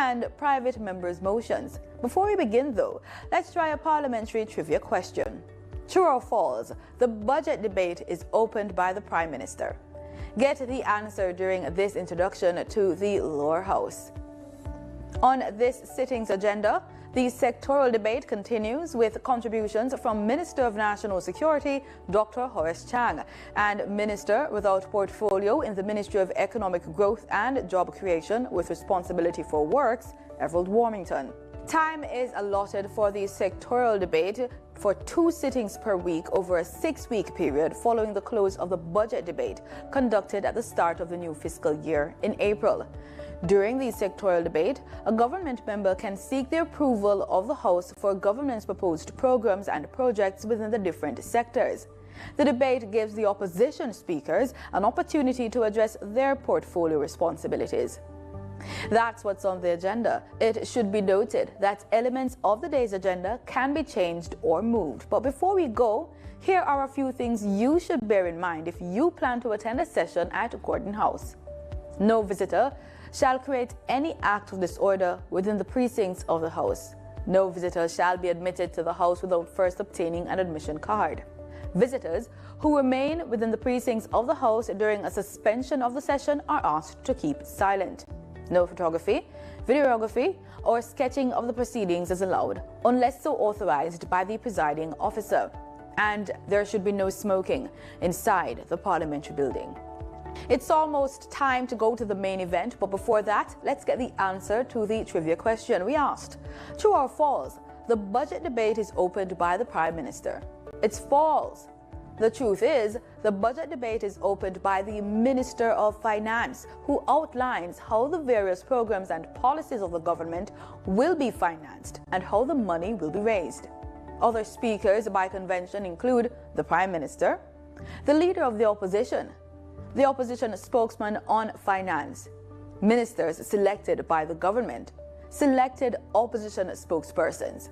and private members' motions. Before we begin though, let's try a parliamentary trivia question. True or false, the budget debate is opened by the Prime Minister? Get the answer during this introduction to the lower house. On this sitting's agenda, the sectoral debate continues with contributions from Minister of National Security, Dr. Horace Chang, and Minister without portfolio in the Ministry of Economic Growth and Job Creation with responsibility for works, Everald Warmington. Time is allotted for the sectoral debate for 2 sittings per week over a 6-week period following the close of the budget debate conducted at the start of the new fiscal year in April. During the sectoral debate, a government member can seek the approval of the House for government's proposed programs and projects within the different sectors. The debate gives the opposition speakers an opportunity to address their portfolio responsibilities. That's what's on the agenda. It should be noted that elements of the day's agenda can be changed or moved. But before we go, here are a few things you should bear in mind if you plan to attend a session at Gordon House. No visitor shall create any act of disorder within the precincts of the House. No visitor shall be admitted to the House without first obtaining an admission card. Visitors who remain within the precincts of the House during a suspension of the session are asked to keep silent. No photography, videography, or sketching of the proceedings is allowed, unless so authorized by the presiding officer. And there should be no smoking inside the parliamentary building. It's almost time to go to the main event, but before that, let's get the answer to the trivia question we asked. True or false, the budget debate is opened by the Prime Minister? It's false. The truth is, the budget debate is opened by the Minister of Finance, who outlines how the various programs and policies of the government will be financed and how the money will be raised. Other speakers by convention include the Prime Minister, the Leader of the Opposition, the Opposition Spokesman on Finance, ministers selected by the government, selected opposition spokespersons.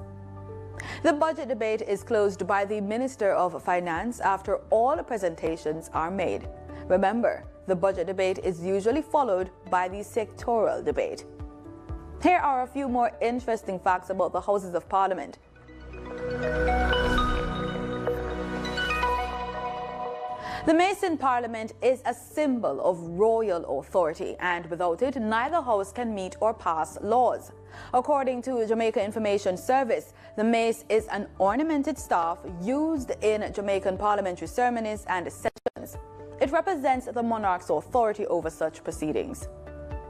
The budget debate is closed by the Minister of Finance after all presentations are made. Remember, the budget debate is usually followed by the sectoral debate. Here are a few more interesting facts about the Houses of Parliament. The mace in Parliament is a symbol of royal authority, and without it, neither house can meet or pass laws. According to Jamaica Information Service, the mace is an ornamented staff used in Jamaican parliamentary ceremonies and sessions. It represents the monarch's authority over such proceedings.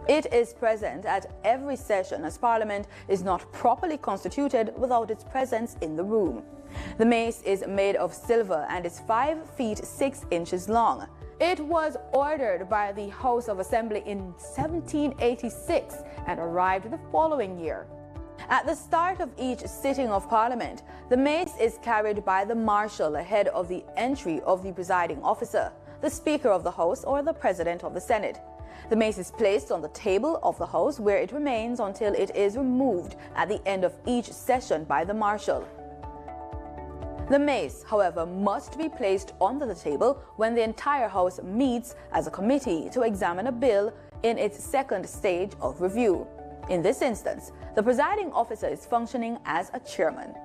It is present at every session, as Parliament is not properly constituted without its presence in the room. The mace is made of silver and is 5 feet 6 inches long. It was ordered by the House of Assembly in 1786 and arrived the following year. At the start of each sitting of Parliament, the mace is carried by the Marshal ahead of the entry of the presiding officer, the Speaker of the House or the President of the Senate. The mace is placed on the table of the House, where it remains until it is removed at the end of each session by the Marshal. The mace, however, must be placed onto the table when the entire House meets as a committee to examine a bill in its second stage of review. In this instance, the presiding officer is functioning as a chairman.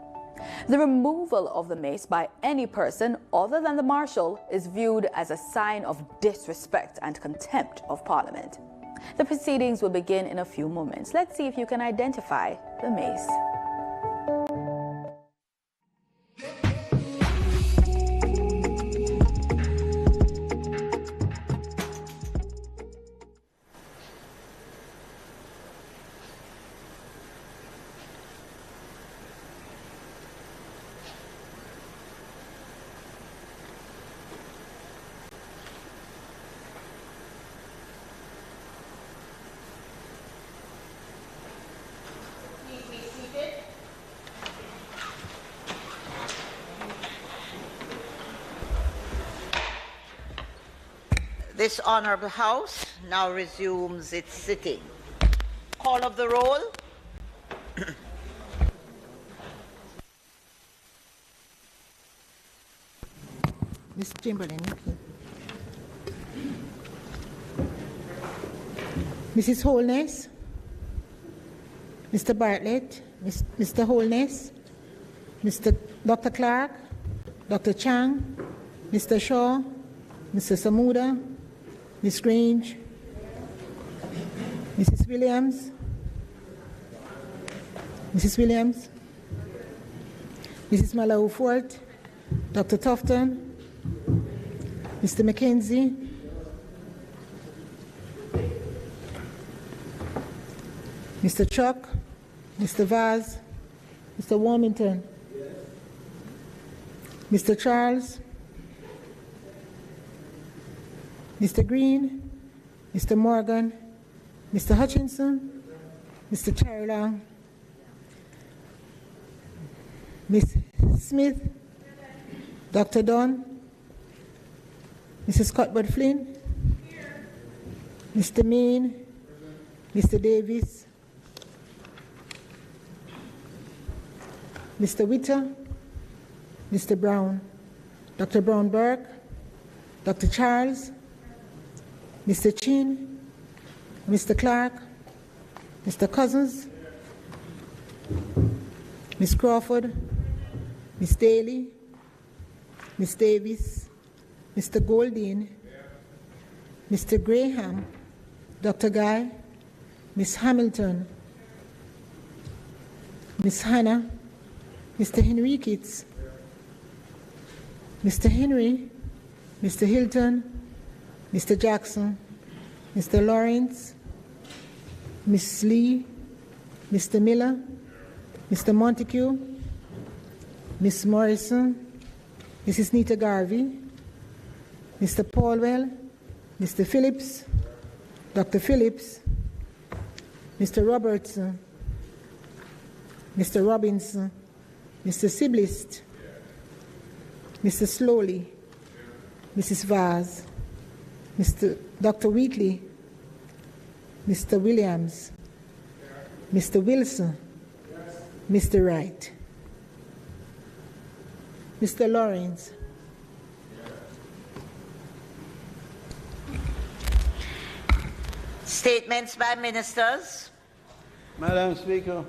The removal of the mace by any person other than the Marshal is viewed as a sign of disrespect and contempt of Parliament. The proceedings will begin in a few moments. Let's see if you can identify the mace. This Honourable House now resumes its sitting. Call of the roll. Ms. Chamberlain, Mrs. Holness, Mr. Bartlett, Mr. Holness, Dr. Clark, Dr. Chang, Mr. Shaw, Mr. Samuda, Ms. Grange, Mrs. Williams, Mrs. Malawu Fort, Dr. Tufton, Mr. McKenzie, Mr. Chuck, Mr. Vaz, Mr. Warmington, Mr. Charles, Mr. Green, Mr. Morgan, Mr. Hutchinson, Mr. Charlang, Ms. Smith, Dr. Dunn, Mrs. Cuthbert Flynn, Mr. Main, Mr. Davis, Mr. Witter, Mr. Brown, Dr. Brown Burke, Dr. Charles, Mr. Chin, Mr. Clark, Mr. Cousins, Ms. Crawford, Ms. Daly, Ms. Davis, Mr. Goldine, Mr. Graham, Dr. Guy, Ms. Hamilton, Ms. Hannah, Mr. Henriquez, Mr. Henry, Mr. Hilton, Mr. Jackson, Mr. Lawrence, Ms. Lee, Mr. Miller, Mr. Montague, Ms. Morrison, Mrs. Nita Garvey, Mr. Paulwell, Mr. Phillips, Dr. Phillips, Mr. Robertson, Mr. Robinson, Mr. Siblist, Mr. Slowly, Mrs. Vaz, Dr. Wheatley, Mr. Williams, Mr. Wilson, Mr. Wright, Mr. Lawrence, Statements by ministers. Madam Speaker,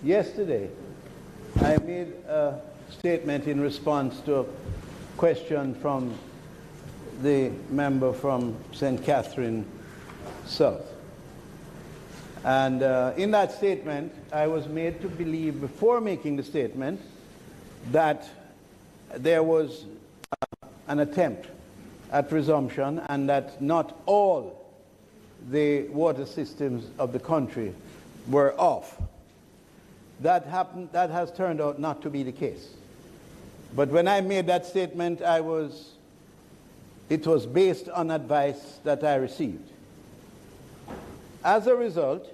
yesterday I made a statement in response to a question from the member from St. Catherine South. And in that statement, I was made to believe, before making the statement, that there was an attempt at presumption and that not all the water systems of the country were off. That has turned out not to be the case. But when I made that statement, it was based on advice that I received. As a result,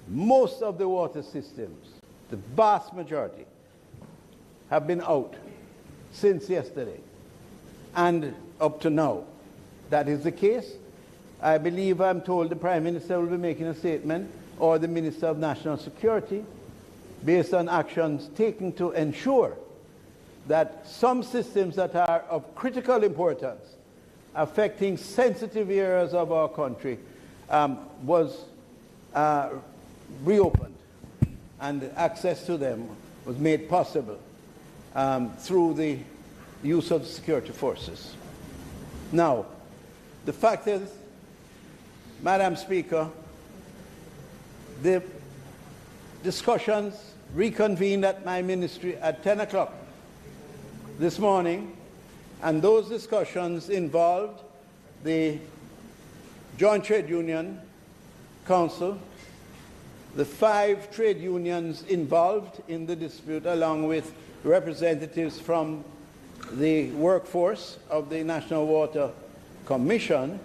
most of the water systems, the vast majority, have been out since yesterday and up to now. That is the case. I believe I'm told the Prime Minister will be making a statement, or the Minister of National Security, based on actions taken to ensure that some systems that are of critical importance, affecting sensitive areas of our country, was reopened, and access to them was made possible through the use of security forces. Now, the fact is, Madam Speaker, the discussions reconvened at my ministry at 10 o'clock this morning, and those discussions involved the Joint Trade Union Council, the 5 trade unions involved in the dispute, along with representatives from the workforce of the National Water Commission,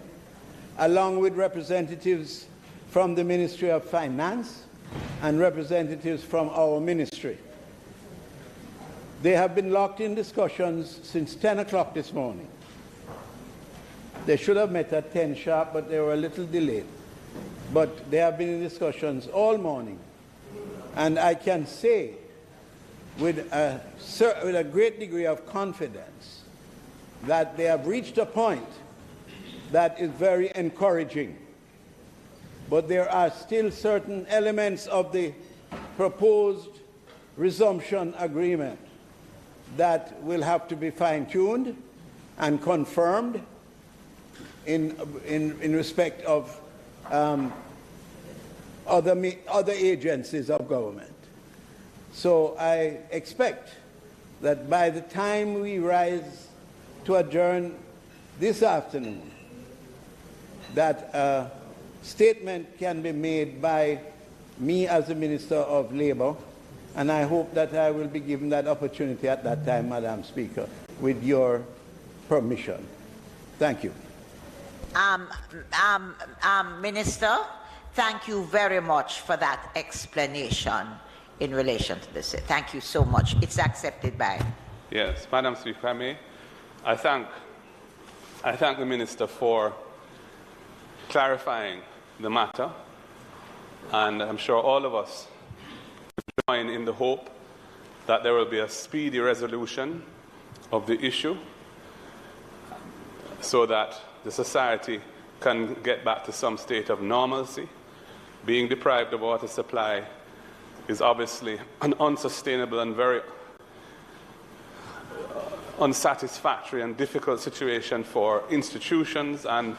along with representatives from the Ministry of Finance and representatives from our ministry. They have been locked in discussions since 10 o'clock this morning. They should have met at 10 sharp, but they were a little delayed. But they have been in discussions all morning. And I can say with a great degree of confidence that they have reached a point that is very encouraging. but there are still certain elements of the proposed resumption agreement that will have to be fine-tuned and confirmed in respect of other agencies of government. So I expect that by the time we rise to adjourn this afternoon, that a statement can be made by me as the Minister of Labour, and I hope that I will be given that opportunity at that time, Madam Speaker, with your permission. Thank you. Minister, thank you very much for that explanation in relation to this. Thank you so much. It's accepted by. Yes, Madam Speaker, if I may, I thank the Minister for clarifying the matter, and I'm sure all of us join in the hope that there will be a speedy resolution of the issue so that the society can get back to some state of normalcy. Being deprived of water supply is obviously an unsustainable and very unsatisfactory and difficult situation for institutions and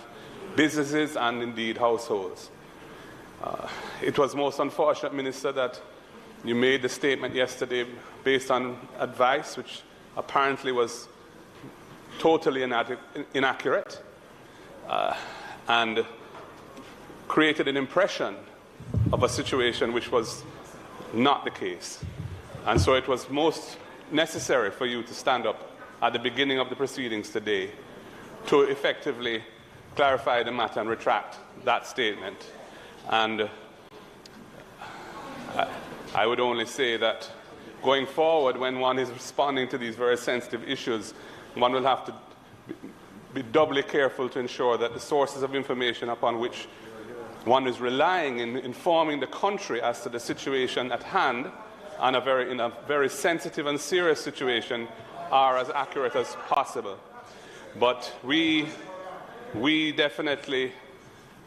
businesses and indeed households. It was most unfortunate, Minister, that you made the statement yesterday based on advice which apparently was totally inaccurate and created an impression of a situation which was not the case. And so it was most necessary for you to stand up at the beginning of the proceedings today to effectively clarify the matter and retract that statement. And I would only say that going forward, when one is responding to these very sensitive issues, one will have to be doubly careful to ensure that the sources of information upon which one is relying in informing the country as to the situation at hand and in a very sensitive and serious situation are as accurate as possible. But we definitely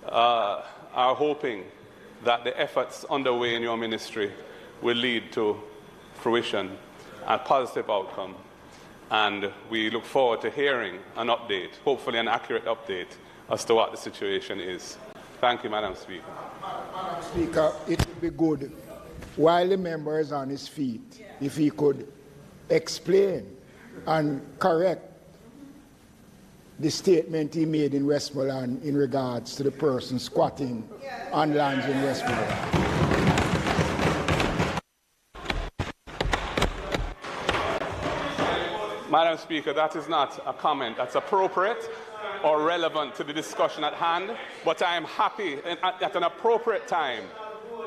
are hoping that the efforts underway in your ministry will lead to fruition and positive outcome. And we look forward to hearing an update, hopefully an accurate update, as to what the situation is. Thank you, Madam Speaker. Madam Speaker, it would be good, while the member is on his feet, if he could explain and correct the statement he made in Westmoreland in regards to the person squatting on lands in Westmoreland. Madam Speaker, that is not a comment that's appropriate or relevant to the discussion at hand, but I am happy at an appropriate time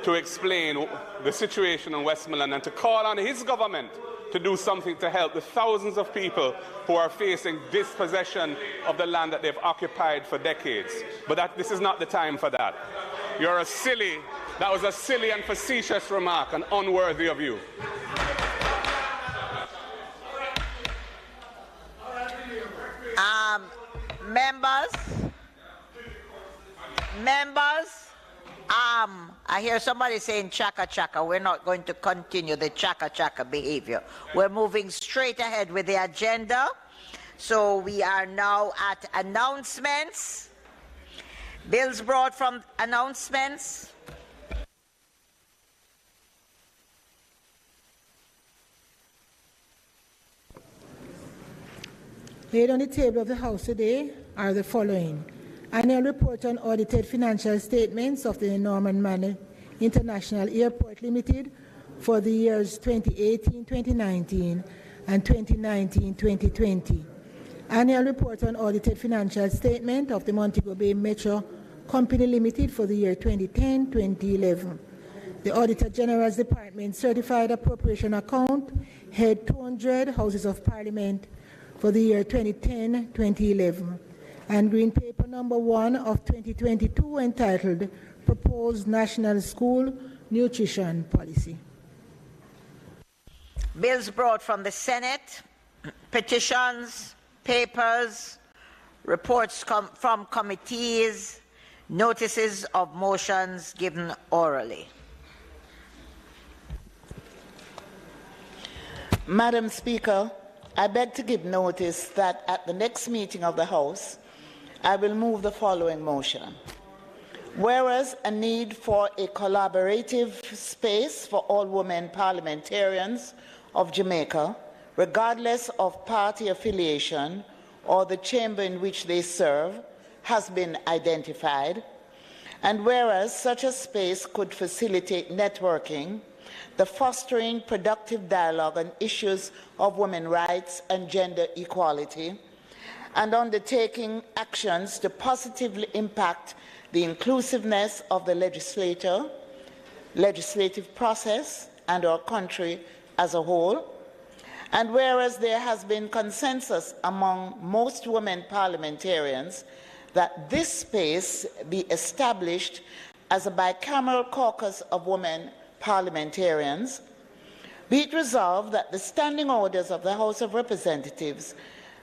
to explain the situation in Westmoreland and to call on his government to do something to help the thousands of people who are facing dispossession of the land that they've occupied for decades. But this is not the time for that. That was a silly and facetious remark and unworthy of you. Members, I hear somebody saying chaka chaka. We're not going to continue the chaka chaka behavior. We're moving straight ahead with the agenda. So we are now at announcements. Bills brought from announcements. Laid on the table of the House today are the following: Annual Report on Audited Financial Statements of the Norman Manor International Airport Limited for the years 2018-2019 and 2019-2020. Annual Report on Audited Financial Statement of the Montego Bay Metro Company Limited for the year 2010-2011. The Auditor General's Department Certified Appropriation Account, Head 200, Houses of Parliament, for the year 2010-2011. And Green Paper number 1 of 2022 entitled Proposed National School Nutrition Policy. Bills brought from the Senate, petitions, papers, reports from committees, Notices of motions given orally. Madam Speaker, I beg to give notice that at the next meeting of the House, I will move the following motion. Whereas a need for a collaborative space for all women parliamentarians of Jamaica, regardless of party affiliation or the chamber in which they serve, has been identified, and whereas such a space could facilitate networking, the fostering productive dialogue on issues of women's rights and gender equality, and undertaking actions to positively impact the inclusiveness of the legislative process and our country as a whole, and whereas there has been consensus among most women parliamentarians that this space be established as a bicameral caucus of women parliamentarians, be it resolved that the standing orders of the House of Representatives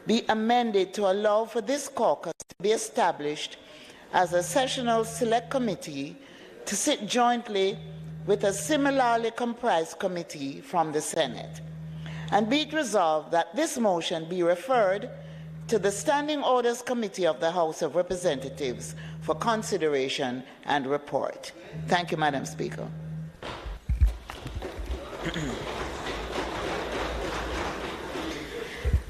be amended to allow for this caucus to be established as a sessional select committee to sit jointly with a similarly comprised committee from the Senate. And be it resolved that this motion be referred to the Standing Orders Committee of the House of Representatives for consideration and report. Thank you, Madam Speaker.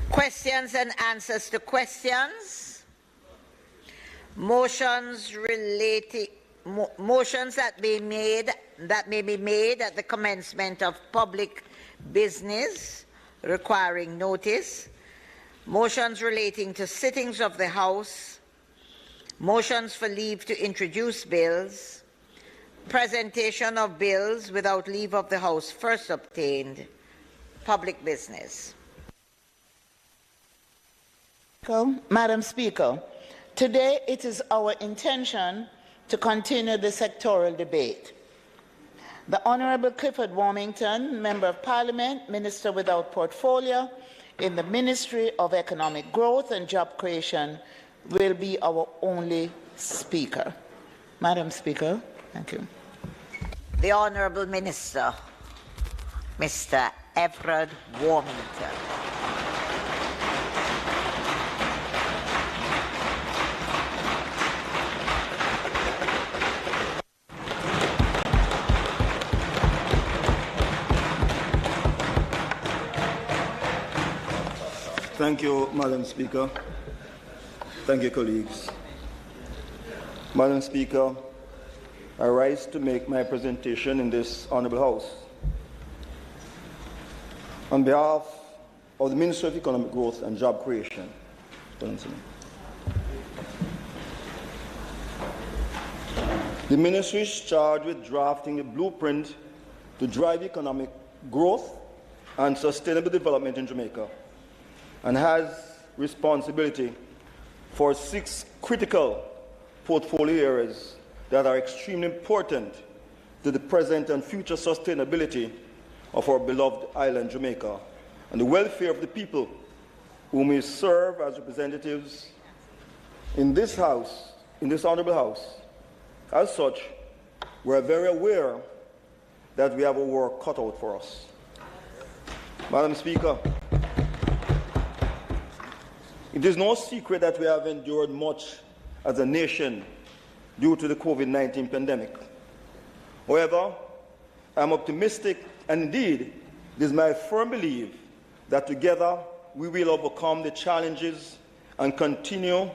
Questions and answers to questions. Motions that may be made at the commencement of public business requiring notice. Motions relating to sittings of the House. Motions for leave to introduce bills. Presentation of bills without leave of the House first obtained. Public business. Madam Speaker, today it is our intention to continue the sectoral debate. The Honourable Clifford Warmington, Member of Parliament, Minister without portfolio in the Ministry of Economic Growth and Job Creation, will be our only speaker. Madam Speaker, thank you. The Honourable Minister, Mr. Everard Warmington. Thank you, Madam Speaker. Thank you, colleagues. Madam Speaker, I rise to make my presentation in this Honourable House. On behalf of the Ministry of Economic Growth and Job Creation, the Ministry is charged with drafting a blueprint to drive economic growth and sustainable development in Jamaica, and has responsibility for 6 critical portfolio areas that are extremely important to the present and future sustainability of our beloved island Jamaica and the welfare of the people whom we serve as representatives in this House, in this Honourable House. As such, we are very aware that we have a work cut out for us. Madam Speaker, it is no secret that we have endured much as a nation due to the COVID-19 pandemic. However, I am optimistic, and indeed, it is my firm belief that together we will overcome the challenges and continue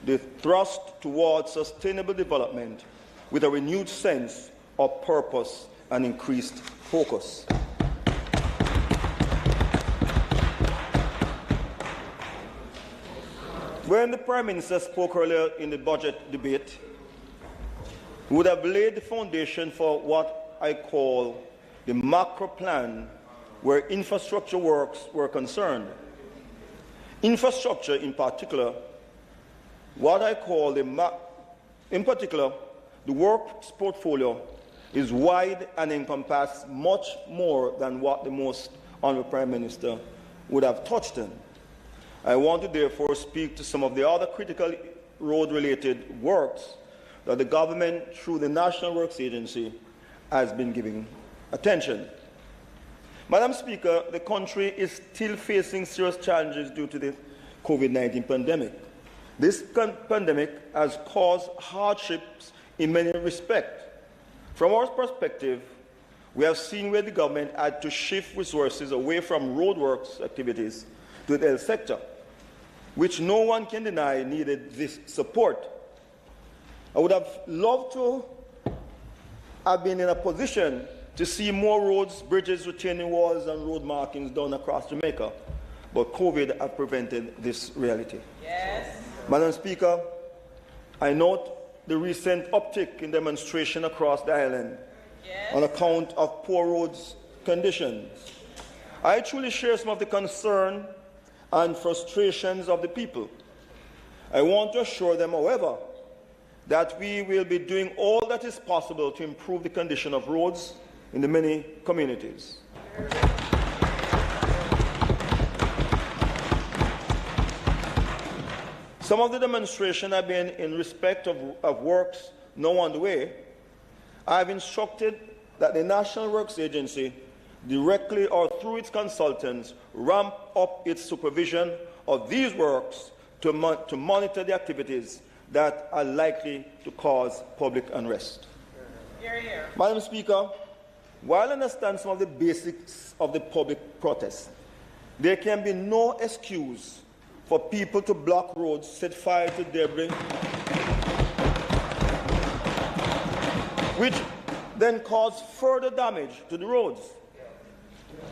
the thrust towards sustainable development with a renewed sense of purpose and increased focus. When the Prime Minister spoke earlier in the budget debate, he would have laid the foundation for what I call the macro plan, where infrastructure works were concerned. Infrastructure in particular, what I call in particular, the works portfolio is wide and encompasses much more than what the most Honourable Prime Minister would have touched on. I want to therefore speak to some of the other critical road-related works that the government, through the National Works Agency, has been giving attention. Madam Speaker, the country is still facing serious challenges due to the COVID-19 pandemic. This pandemic has caused hardships in many respects. From our perspective, we have seen where the government had to shift resources away from roadworks activities to the health sector, which no one can deny needed this support. I would have loved to have been in a position to see more roads, bridges, retaining walls, and road markings done across Jamaica, but COVID has prevented this reality. Yes. Madam Speaker, I note the recent uptick in demonstration across the island on account of poor roads conditions. I truly share some of the concern and frustrations of the people. I want to assure them, however, that we will be doing all that is possible to improve the condition of roads in the many communities. Some of the demonstrations have been in respect of works now underway. I have instructed that the National Works Agency, directly or through its consultants, ramp up its supervision of these works to monitor the activities that are likely to cause public unrest. Hear, hear. Madam Speaker, while I understand some of the basics of the public protest, there can be no excuse for people to block roads, set fire to debris, which then cause further damage to the roads.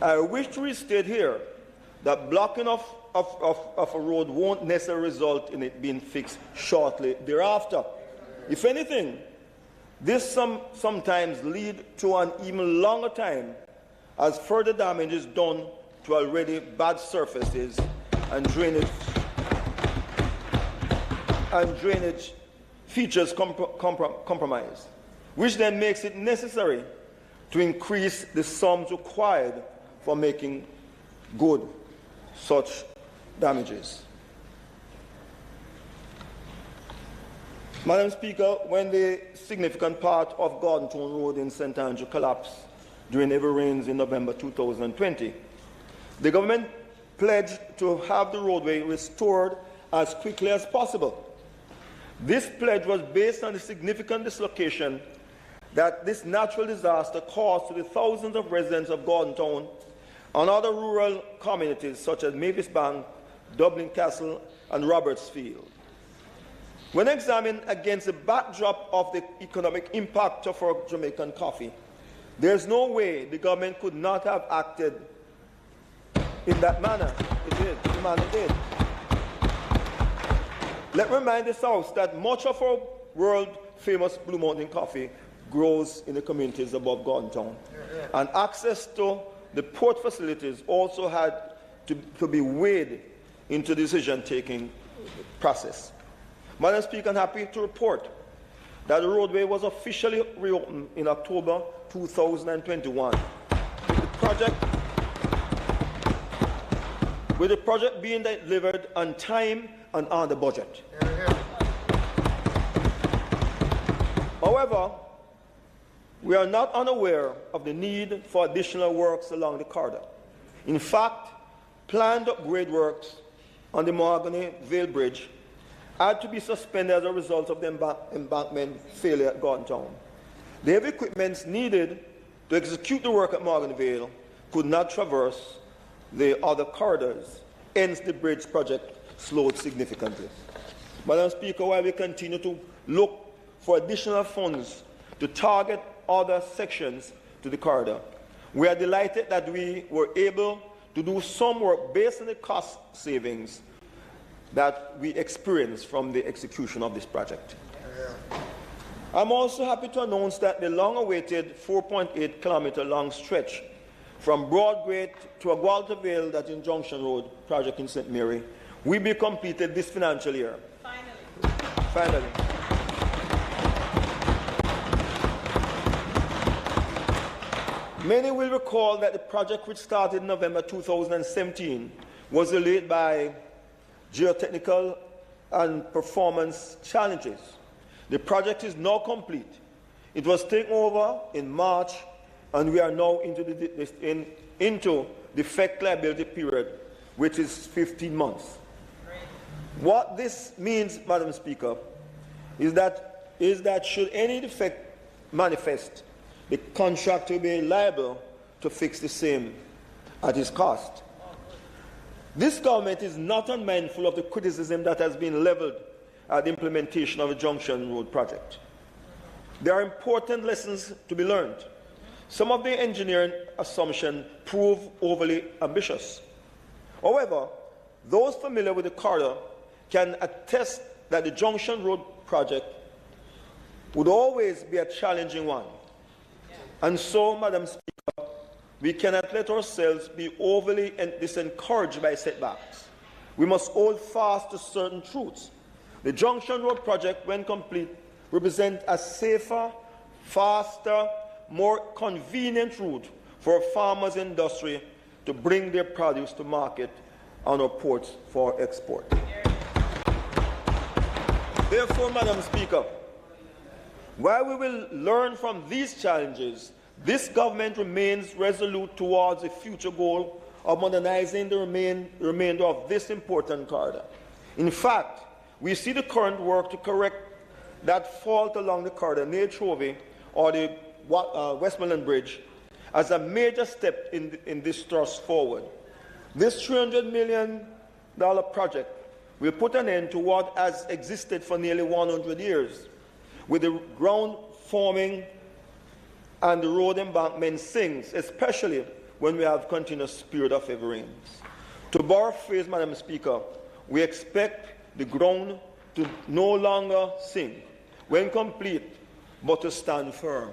I wish to restate here that blocking of a road won't necessarily result in it being fixed shortly thereafter. If anything, this sometimes lead to an even longer time as further damage is done to already bad surfaces and drainage features compromised, which then makes it necessary to increase the sums required for making good such damages. Madam Speaker, when the significant part of Gordontown Road in St. Andrew collapsed during heavy rains in November 2020, the government pledged to have the roadway restored as quickly as possible. This pledge was based on the significant dislocation that this natural disaster caused to the thousands of residents of Gordontown and other rural communities such as Mavis Bank, Dublin Castle, and Robertsfield. When examined against the backdrop of the economic impact of our Jamaican coffee, there is no way the government could not have acted in that manner. It did. The manner it did. Let me remind this House that much of our world-famous Blue Mountain coffee grows in the communities above Gordontown, and access to the port facilities also had to be weighed into the decision-taking process. Madam Speaker, I'm happy to report that the roadway was officially reopened in October 2021, with the project being delivered on time and on the budget. However, we are not unaware of the need for additional works along the corridor. In fact, planned upgrade works on the Mahogany Vale Bridge had to be suspended as a result of the embankment failure at Gordontown. The heavy equipment needed to execute the work at Mahogany Vale could not traverse the other corridors, hence the bridge project slowed significantly. Madam Speaker, while we continue to look for additional funds to target other sections to the corridor, we are delighted that we were able to do some work based on the cost savings that we experienced from the execution of this project. I'm also happy to announce that the long-awaited 4.8-kilometer long stretch from Broadgate to Agualta Vale, that in Junction Road project in St. Mary, will be completed this financial year. Finally. Many will recall that the project, which started in November 2017, was delayed by geotechnical and performance challenges. The project is now complete. It was taken over in March, and we are now into the defect liability period, which is 15 months. What this means, Madam Speaker, is that should any defect manifest, the contractor will be liable to fix the same at his cost. This government is not unmindful of the criticism that has been leveled at the implementation of the Junction Road project. There are important lessons to be learned. Some of the engineering assumptions prove overly ambitious. However, those familiar with the corridor can attest that the Junction Road project would always be a challenging one. And so, Madam Speaker, we cannot let ourselves be overly disencouraged by setbacks. We must hold fast to certain truths. The Junction Road project, when complete, represents a safer, faster, more convenient route for farmers and industry to bring their produce to market on our ports for export. Therefore, Madam Speaker, while we will learn from these challenges, this government remains resolute towards the future goal of modernizing the remainder of this important corridor. In fact, we see the current work to correct that fault along the corridor near Chovy or the Westmoreland Bridge as a major step in this thrust forward. This $300 million project will put an end to what has existed for nearly 100 years, with the ground forming and the road embankment sinks, especially when we have continuous period of heavy rains. To borrow a phrase, Madam Speaker, we expect the ground to no longer sink when complete, but to stand firm.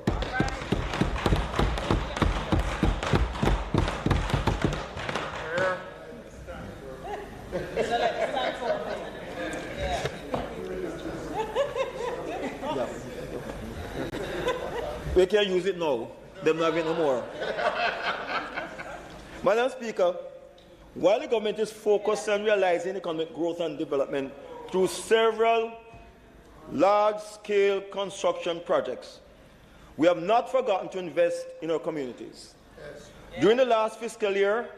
We can use it now. Them not having no more. Madam Speaker, while the government is focused on realizing economic growth and development through several large-scale construction projects, we have not forgotten to invest in our communities. Yes. During the last fiscal year,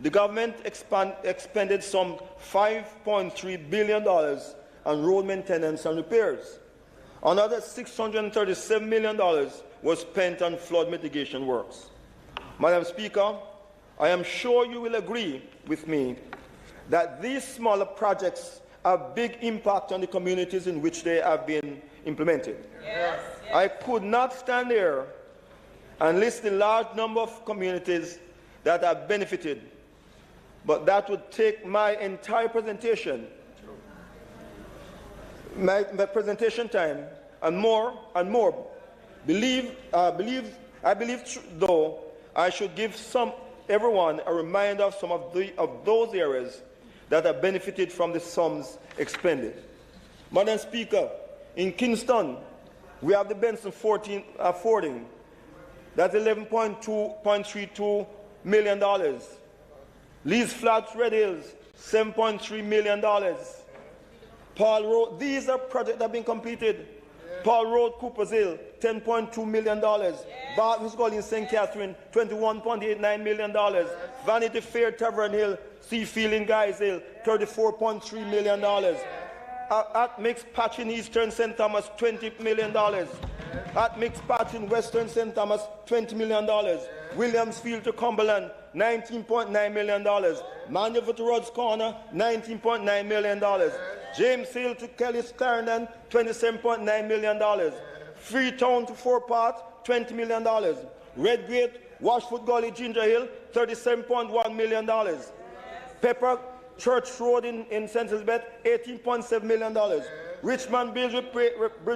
the government expended some $5.3 billion on road maintenance and repairs. Another $637 million was spent on flood mitigation works. Madam Speaker, I am sure you will agree with me that these smaller projects have big impact on the communities in which they have been implemented. Yes, yes. I could not stand there and list the large number of communities that have benefited, but that would take my entire presentation, my presentation time, and more and more. I believe, though, I should give everyone a reminder of some of those areas that have benefited from the sums expended. Madam Speaker, in Kingston, we have the Benson fording. That's $11.32 million. Lee's Flats, Red Hills, $7.3 million. Paul Road, these are projects that have been completed. Paul Road, Cooper's Hill, $10.2 million. Barton's Gully in St. Catherine, $21.89 million. Vanity Fair, Tavern Hill, Seafield in Guys Hill, $34.3 million. At Mixed Patch in Eastern St. Thomas, $20 million. At Mixed Patch in Western St. Thomas, $20 million. Williamsfield to Cumberland, $19.9 million. Manuel to Rods Corner, $19.9 million. James Hill to Kelly's Clarendon, $27.9 million. Freetown to Fort Part, $20 million. Redgate, Washfoot Gully, Ginger Hill, $37.1 million. Pepper Church Road in St. Elizabeth, $18.7 million. Richmond Bridge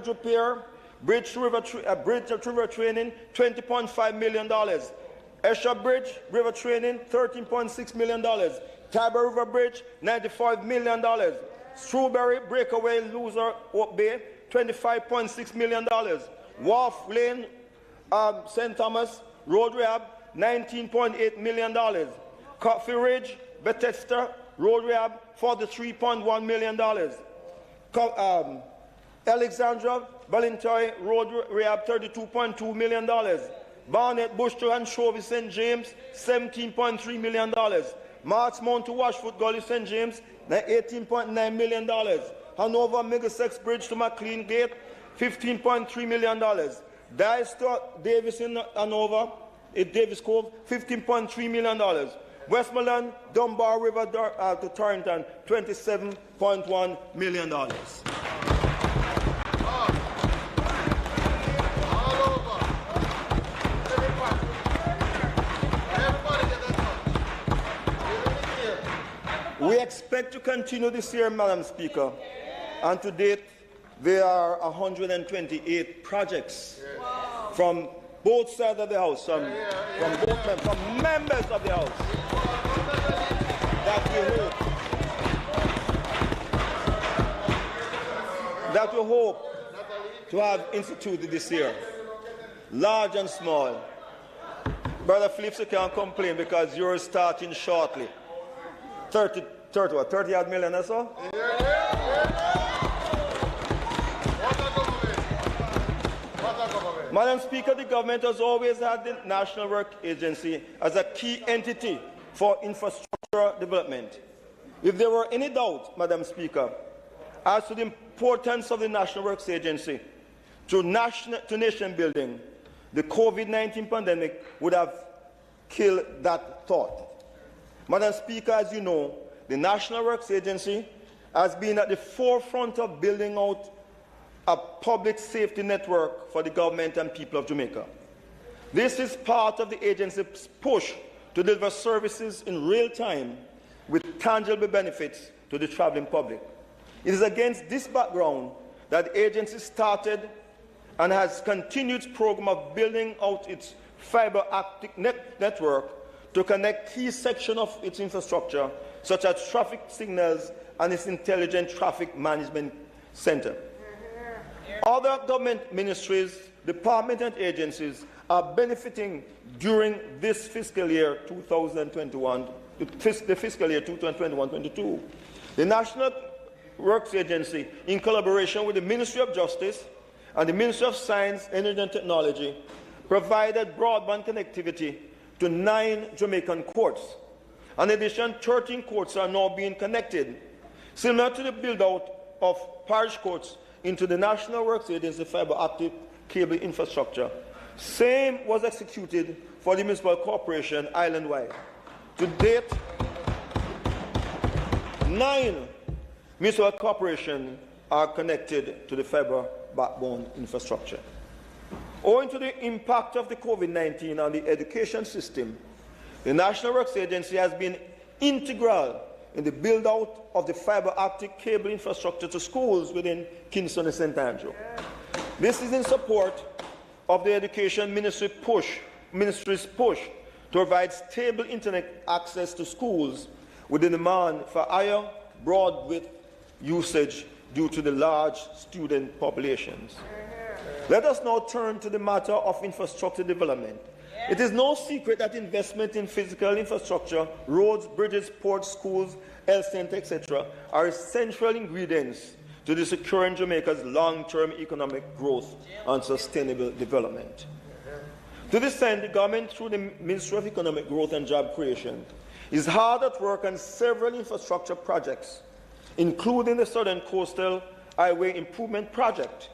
Repair, Bridge to River Training, $20.5 million. Esher Bridge, River Training, $13.6 million. Tiber River Bridge, $95 million. Shrewsbury Breakaway Loser Oak Bay, $25.6 million. Wharf Lane, St. Thomas Road Rehab, $19.8 million. Coffee Ridge, Bethesda Road Rehab, $43.1 million. Alexandra Ballantyre Road Rehab, $32.2 million. Barnett, Bushter and Shovey St. James, $17.3 million. Marchmount to Washfoot Gully St. James, $18.9 million. Hanover Middlesex Bridge to McLean Gate, $15.3 million. Dystar Davis in Hanover, Davis Cove, $15.3 million. Westmoreland, Dunbar River to Torrington, $27.1 million. We expect to continue this year, Madam Speaker, and to date there are 128 projects from both sides of the House, from members of the House, that we hope to have instituted this year, large and small. Brother Phillips, you can't complain because you're starting shortly. 30 odd million or so? Madam Speaker, the government has always had the National Work Agency as a key entity for infrastructure development. If there were any doubt, Madam Speaker, as to the importance of the National Works Agency to nation building, the COVID-19 pandemic would have killed that thought. Madam Speaker, as you know, the National Works Agency has been at the forefront of building out a public safety network for the government and people of Jamaica. This is part of the agency's push to deliver services in real time with tangible benefits to the traveling public. It is against this background that the agency started and has continued its program of building out its fiber optic network to connect key sections of its infrastructure, such as traffic signals and its intelligent traffic management center. Other government ministries, departments and agencies are benefiting during this fiscal year 2021, the fiscal year 2021-22. The National Works Agency, in collaboration with the Ministry of Justice and the Ministry of Science, Energy and Technology, provided broadband connectivity to 9 Jamaican courts. In addition, 13 courts are now being connected, similar to the build-out of parish courts into the National Works Agency fiber optic cable infrastructure. Same was executed for the Municipal Corporation island-wide. To date, 9 municipal corporations are connected to the fiber backbone infrastructure. Owing to the impact of the COVID-19 on the education system, the National Works Agency has been integral in the build-out of the fiber optic cable infrastructure to schools within Kingston and St. Andrew. This is in support of the Education Ministry's push to provide stable internet access to schools with the demand for higher broadband usage due to the large student populations. Let us now turn to the matter of infrastructure development. It is no secret that investment in physical infrastructure, roads, bridges, ports, schools, health centers, etc., are essential ingredients to the securing Jamaica's long-term economic growth and sustainable development. To this end, the government, through the Ministry of Economic Growth and Job Creation, is hard at work on several infrastructure projects, including the Southern Coastal Highway Improvement Project,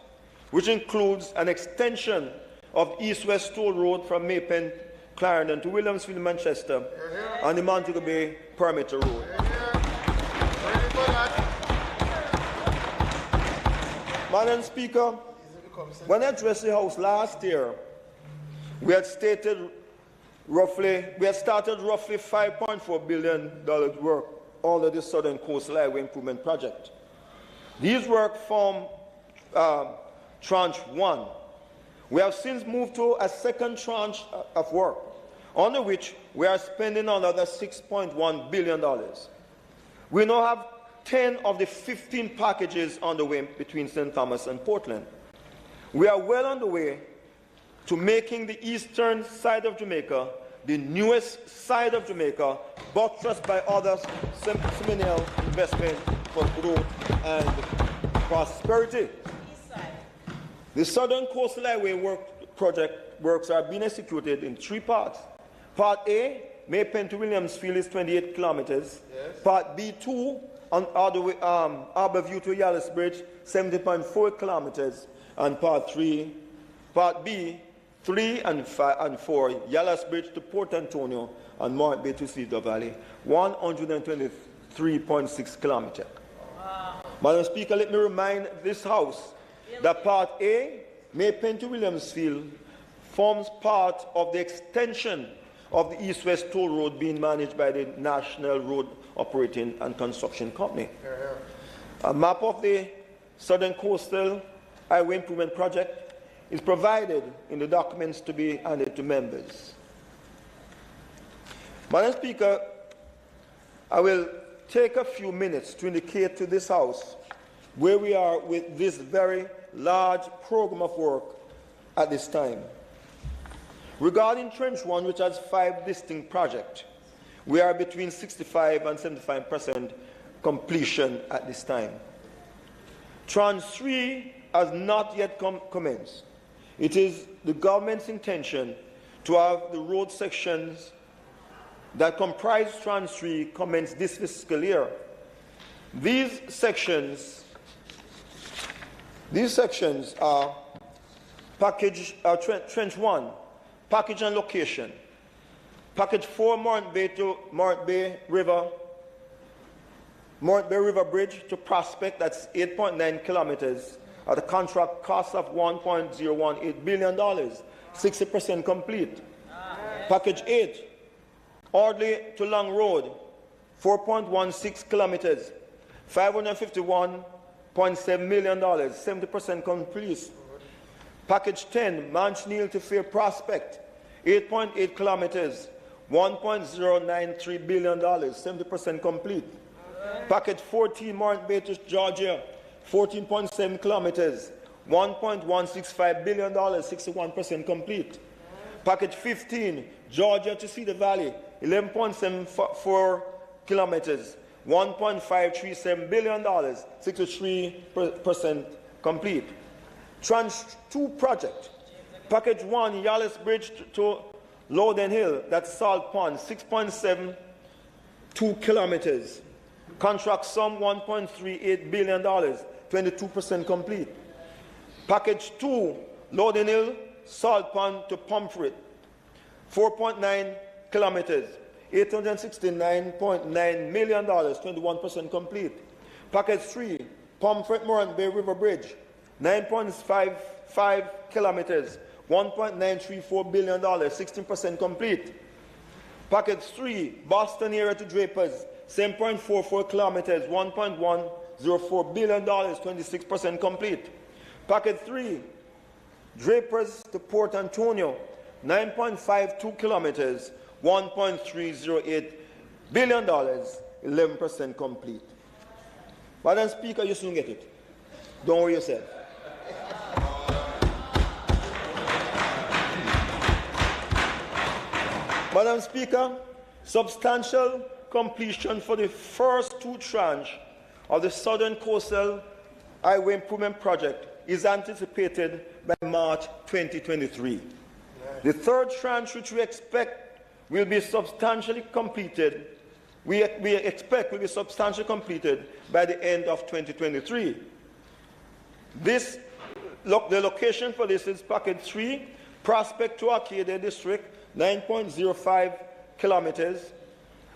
which includes an extension of East-West Toll Road from Maypen, Clarendon to Williamsville, Manchester, and the Montego Bay Perimeter Road. Madam Speaker, when I addressed the House last year, we had started roughly $5.4 billion work under the Southern Coastal Highway Improvement Project. These work form Tranche 1. We have since moved to a second tranche of work, under which we are spending another $6.1 billion. We now have 10 of the 15 packages on the way between St. Thomas and Portland. We are well on the way to making the eastern side of Jamaica the newest side of Jamaica, buttressed by other seminal investment for growth and prosperity. The Southern Coastal Highway project works are being executed in 3 parts. Part A, Maypen to Williamsfield, is 28 kilometers. Yes. Part B2, on all the way Harborview to Yallis Bridge, 70.4 kilometers. And Part B, 3 and 4, Yallis Bridge to Port Antonio and Mount Bay to Cedar Valley, 123.6 kilometers. Wow. Madam Speaker, let me remind this House that Part A, Maypen to Williamsfield, forms part of the extension of the East-West Toll Road being managed by the National Road Operating and Construction Company. A map of the Southern Coastal Highway Improvement Project is provided in the documents to be handed to members. Madam Speaker, I will take a few minutes to indicate to this House where we are with this very large program of work at this time. Regarding Trench 1, which has 5 distinct projects, we are between 65% and 75% completion at this time. Tranche 3 has not yet commenced. It is the government's intention to have the road sections that comprise Tranche 3 commence this fiscal year. These sections are Trench 1, package and location. Package 4, Mount Bay River Bridge to Prospect, that's 8.9 kilometers, at a contract cost of $1.018 billion, 60% complete. Package 8, Audley to Long Road, 4.16 kilometers, $551.7 million, 70% complete. Package 10, Manchneil to Fair Prospect, 8.8 kilometers, $1.093 billion, 70% complete. Package 14, Mount Bay to Georgia, 14.7 kilometers, $1.165 billion, 61% complete. Package 15, Georgia to Cedar Valley, 11.74 kilometers, $1.537 billion, 63% complete. Tranche 2 project, Package 1, Yallis Bridge to Loudon Hill, that's Salt Pond, 6.72 kilometers. Contract sum $1.38 billion, 22% complete. Package 2, Loudon Hill, Salt Pond to Pomfret, 4.9 kilometers, $869.9 million, 21% complete. Package 3, Pomfret Mount Bay River Bridge, 9.55 kilometers, $1.934 billion, 16% complete. Package 3, Boston area to Drapers, 7.44 kilometers, $1.104 billion, 26% complete. Package 3, Drapers to Port Antonio, 9.52 kilometers, $1.308 billion, 11% complete. Madam Speaker, you soon get it. Don't worry yourself. Madam Speaker, substantial completion for the first 2 tranches of the Southern Coastal Highway Improvement Project is anticipated by March 2023. The 3rd tranche, which we expect will be substantially completed, we expect will be substantially completed by the end of 2023. The location for this is Package 3, Prospect to Arcadia District, 9.05 kilometers.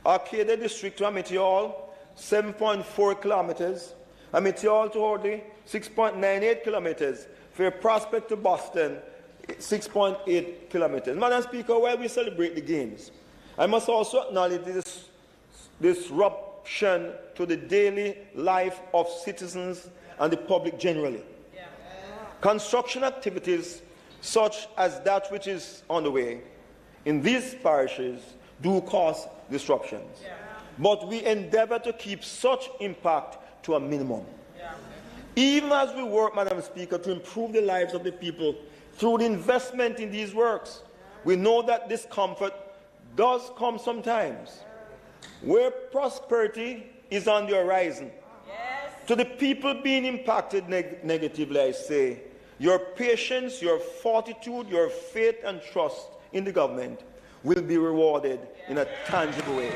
Arcadia District to Meteorological, 7.4 kilometers. Meteorological to Audley, 6.98 kilometers. For Prospect to Boston, 6.8 kilometers. Madam Speaker, while we celebrate the gains, I must also acknowledge this disruption to the daily life of citizens and the public generally. Yeah. Construction activities such as that which is on the way in these parishes do cause disruptions. Yeah. But we endeavor to keep such impact to a minimum. Yeah. Even as we work, Madam Speaker, to improve the lives of the people through the investment in these works, we know that discomfort does come sometimes. Where prosperity is on the horizon, yes, to the people being impacted negatively, I say, your patience, your fortitude, your faith and trust in the government will be rewarded in a tangible way.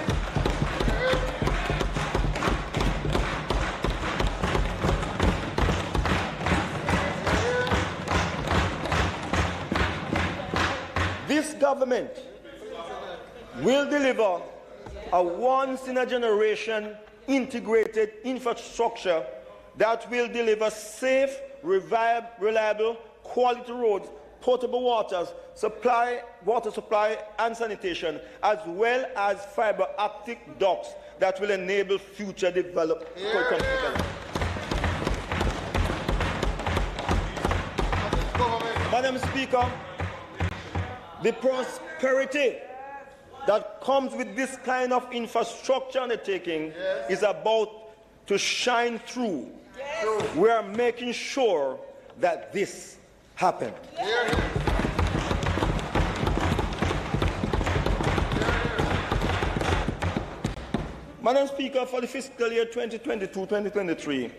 This government will deliver a once-in-a-generation integrated infrastructure that will deliver safe, reliable, quality roads, potable waters, water supply and sanitation, as well as fiber optic ducts that will enable future development. Madam Speaker, the prosperity that comes with this kind of infrastructure undertaking is about to shine through. We are making sure that this happens. Madam Speaker, for the fiscal year 2022-2023,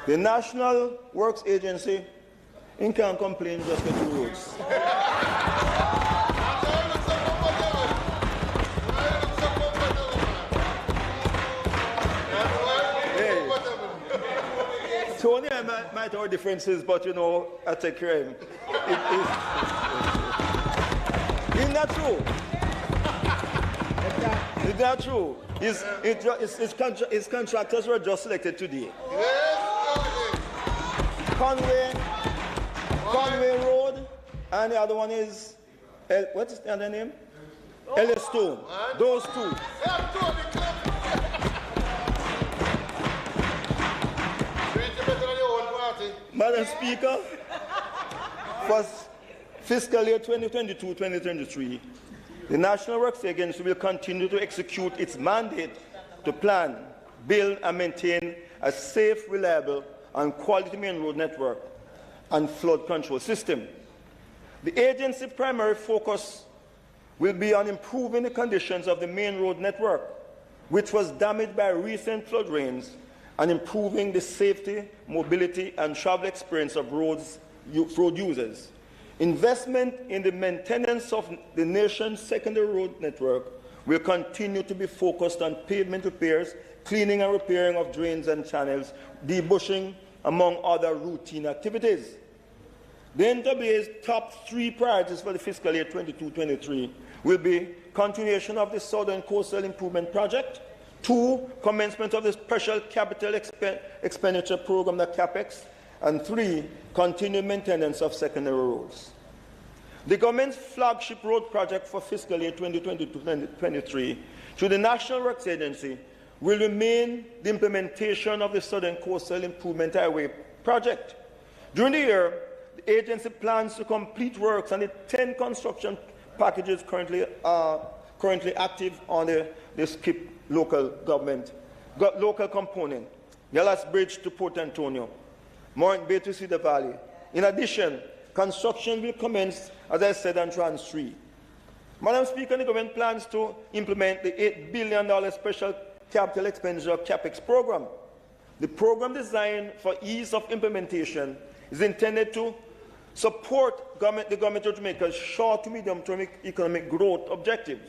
the National Works Agency can't complain just for 2 roads. Tony and I might have differences, but you know, I take care of him. Isn't that true? Is that true? His contractors were just selected today. Conway Road, and the other one is, what is the other name? Ellis Stone. Those two. Madam Speaker, for fiscal year 2022-2023, the National Works Agency will continue to execute its mandate to plan, build and maintain a safe, reliable and quality main road network and flood control system. The agency's primary focus will be on improving the conditions of the main road network, which was damaged by recent flood rains, and improving the safety, mobility, and travel experience of road users. Investment in the maintenance of the nation's secondary road network will continue to be focused on pavement repairs, cleaning and repairing of drains and channels, debushing, among other routine activities. The NWA's top 3 priorities for the fiscal year 22-23 will be continuation of the Southern Coastal Improvement Project, 2, commencement of the Special Capital Expenditure Program, the CAPEX, and 3, continued maintenance of secondary roads. The government's flagship road project for fiscal year 2022-2023 through the National Works Agency will remain the implementation of the Southern Coastal Improvement Highway project. During the year, the agency plans to complete works on the 10 construction packages currently active on the SCIP local component, Yellas Bridge to Port Antonio, Morant Bay to Cedar Valley. In addition, construction will commence, as I said, on Trans 3. Madam Speaker, the government plans to implement the $8 billion Special Capital Expenditure CAPEX program. The program, designed for ease of implementation, is intended to support the government of Jamaica's short to medium-term economic growth objectives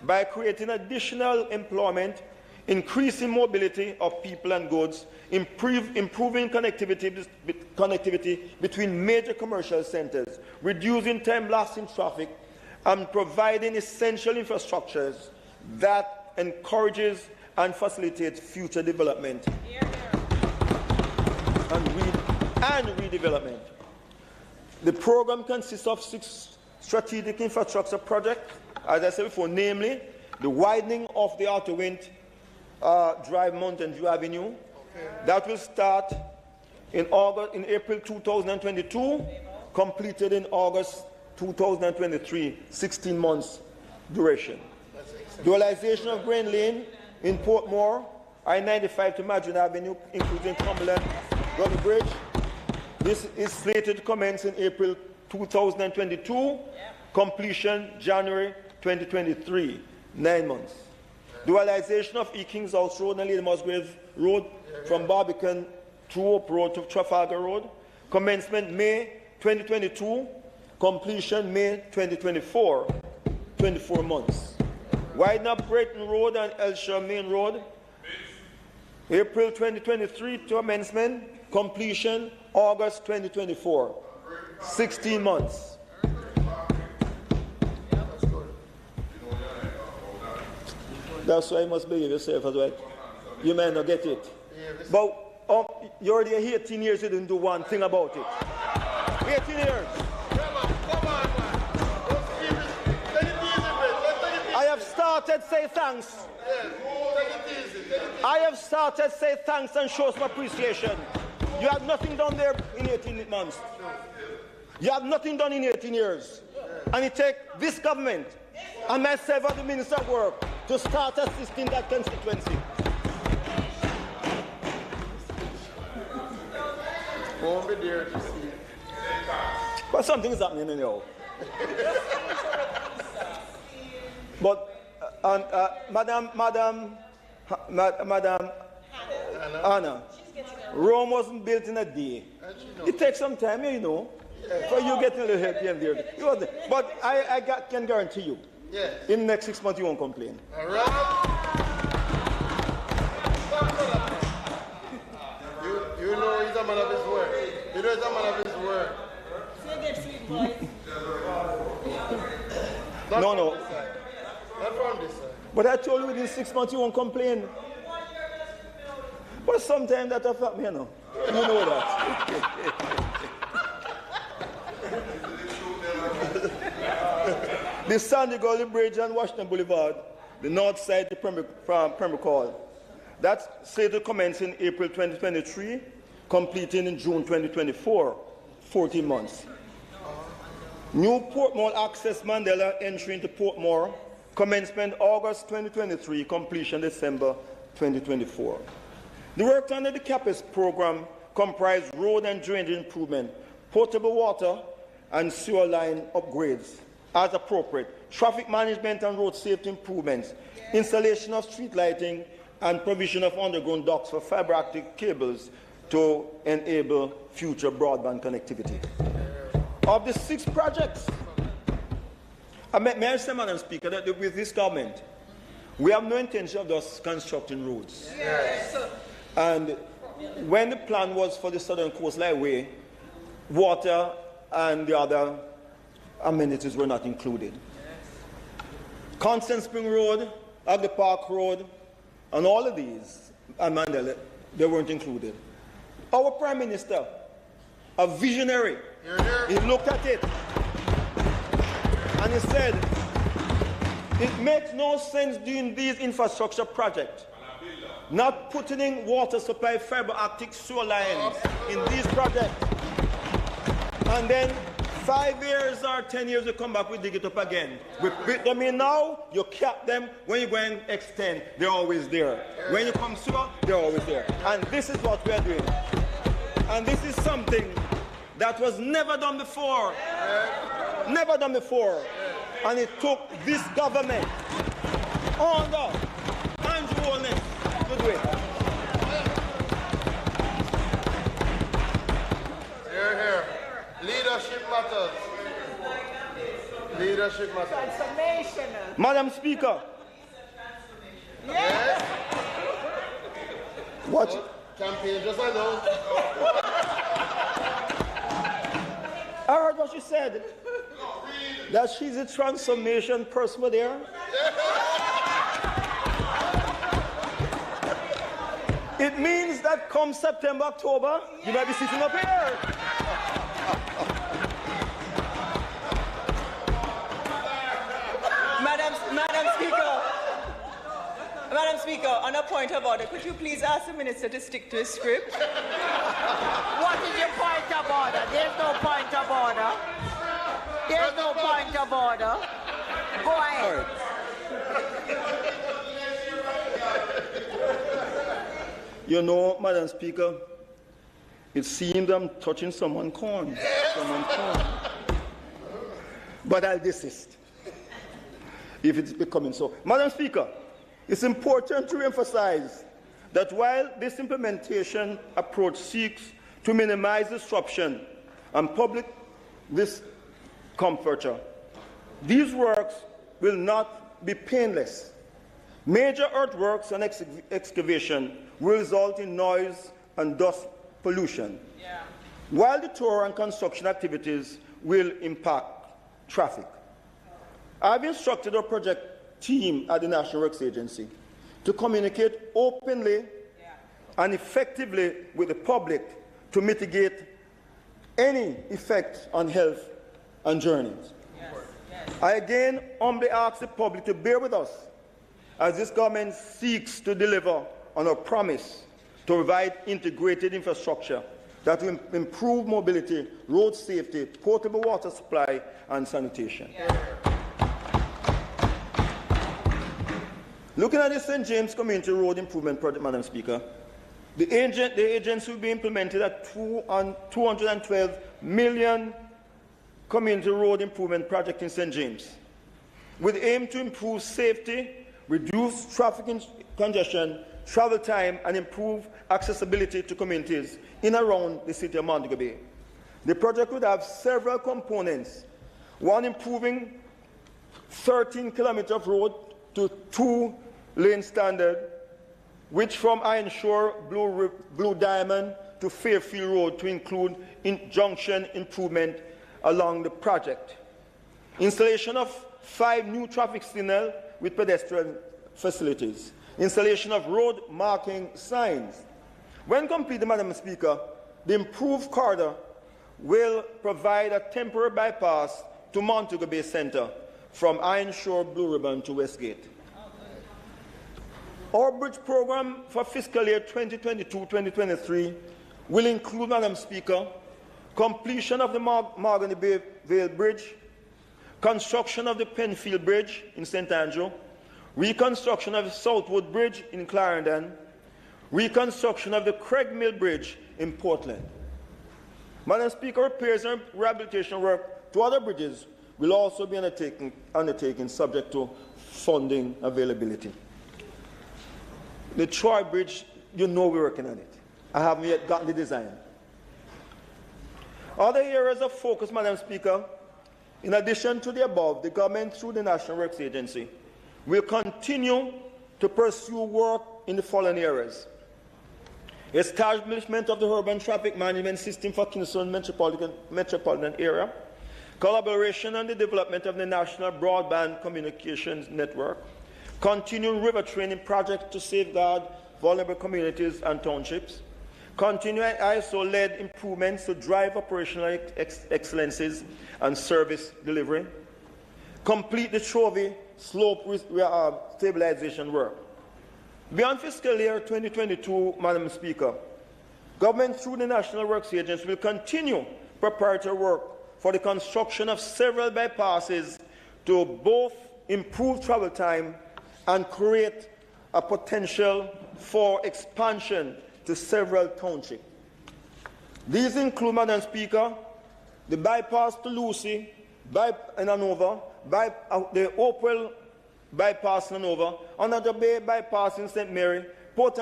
by creating additional employment, increasing mobility of people and goods, improving connectivity between major commercial centers, reducing time-lasting traffic, and providing essential infrastructures that encourages and facilitates future development and redevelopment. The program consists of 6 strategic infrastructure projects, as I said before, namely the widening of the Outer Wind Drive Mountain View Avenue. That will start in April 2022, completed in August 2023, 16 months duration. Dualization of Grain Lane in Portmore, I-95 to Madrid Avenue, including Cumberland Gully Bridge. This is slated to commence in April 2022, completion January 2023, 9 months. Dualization of E. King's House Road and Lady Musgrave Road from Barbican to Hope Road to Trafalgar Road, commencement May 2022, completion May 2024, 24 months. Widen up Brayton Road and Elsher Main Road, April 2023 to commencement, completion August 2024, 16 months. That's why you must behave yourself as well. You may not get it. But you're already 18 years, you didn't do one thing about it. 18 years. I have started say thanks. I have started say thanks and show some appreciation. You have nothing done there in 18 months. You have nothing done in 18 years. And it takes this government and myself as the Minister of Work to start assisting that constituency. Won't be there to see. But something is happening anyhow. But Madam Anna, Rome wasn't built in a day. It takes some time, you know. For you getting a little help here and there. But I can guarantee you, in the next 6 months you won't complain. All right. You know he's a man of his word. You know he's a man of his word. No. Not from this side. But I told you within 6 months you won't complain. But sometimes that affects me, you know. You know that. The Sandy Gully Bridge on Washington Boulevard, the north side to Pembroke. That's slated to commence in April 2023, completing in June 2024, 14 months. New Portmore access Mandela entry into Portmore, commencement August 2023, completion December 2024. The work under the CAPES program comprised road and drainage improvement, potable water and sewer line upgrades as appropriate, traffic management and road safety improvements, installation of street lighting, and provision of underground ducts for fiber optic cables to enable future broadband connectivity. Of the 6 projects, may I say, Madam Speaker, that with this government, we have no intention of just constructing roads. Yes. And when the plan was for the Southern Coast Highway, water and the other amenities were not included. Constant Spring Road, Agli Park Road, and all of these, and Mandela, they weren't included. Our Prime Minister, a visionary, he looked at it and he said, it makes no sense doing these infrastructure projects, not putting in water supply fiber optic sewer lines in these projects, and then 5 years or 10 years you come back, we dig it up again. We put them in now, you cap them, when you go and extend, they're always there. When you come sewer, they're always there. And this is what we're doing. And this is something that was never done before. Never done before. And it took this government under Andrew Holness to do it. Here. Leadership matters. Leadership matters. Transformational. Madam Speaker. Yes. Watch. Campaign just announced. I heard what she said. That she's a transformation person there. It means that come September, October, you might be sitting up here. Madam Speaker, on a point of order, could you please ask the Minister to stick to his script? What is your point of order? There's no point of order. There's no point of order. Go ahead. You know, Madam Speaker, it seems I'm touching someone's corn. But I'll desist if it's becoming so. Madam Speaker, it's important to emphasize that while this implementation approach seeks to minimize disruption and public this comforter. These works will not be painless. Major earthworks and excavation will result in noise and dust pollution, while the tour and construction activities will impact traffic. I've instructed our project team at the National Works Agency to communicate openly and effectively with the public to mitigate any effect on health and journeys. I again humbly ask the public to bear with us as this government seeks to deliver on our promise to provide integrated infrastructure that will improve mobility, road safety, potable water supply, and sanitation. Looking at the St. James Community Road Improvement Project, Madam Speaker, the agency will be implemented at 212 million community road improvement project in St. James, with the aim to improve safety, reduce traffic congestion, travel time, and improve accessibility to communities in and around the city of Montego Bay. The project would have several components: one, improving 13 kilometers of road to 2-lane standard, which from Iron Shore, Blue Diamond to Fairfield Road to include junction improvement along the project. Installation of 5 new traffic signals with pedestrian facilities. Installation of road marking signs. When completed, Madam Speaker, the improved corridor will provide a temporary bypass to Montego Bay Centre from Iron Shore Blue Ribbon to Westgate. Our bridge program for fiscal year 2022-2023 will include, Madam Speaker, completion of the Mahogany Bay Vale Bridge, construction of the Penfield Bridge in St. Andrew, reconstruction of the Southwood Bridge in Clarendon, reconstruction of the Craig Mill Bridge in Portland. Madam Speaker, repairs and rehabilitation work to other bridges will also be undertaken subject to funding availability. The Troy Bridge, you know we're working on it. I haven't yet gotten the design. Other areas of focus, Madam Speaker, in addition to the above, the government through the National Works Agency will continue to pursue work in the following areas: establishment of the urban traffic management system for Kingston metropolitan area, collaboration on the development of the national broadband communications network, continuing river training projects to safeguard vulnerable communities and townships, continuing ISO-led improvements to drive operational excellences and service delivery, complete the Chovy slope stabilization work. Beyond fiscal year 2022, Madam Speaker, government through the National Works Agency will continue preparatory work for the construction of several bypasses to both improve travel time and create a potential for expansion to several townships. These include, Madam Speaker, the bypass to Lucy in Hanover, the Opal bypass in Hanover, Another Bay bypass in St. Mary, Port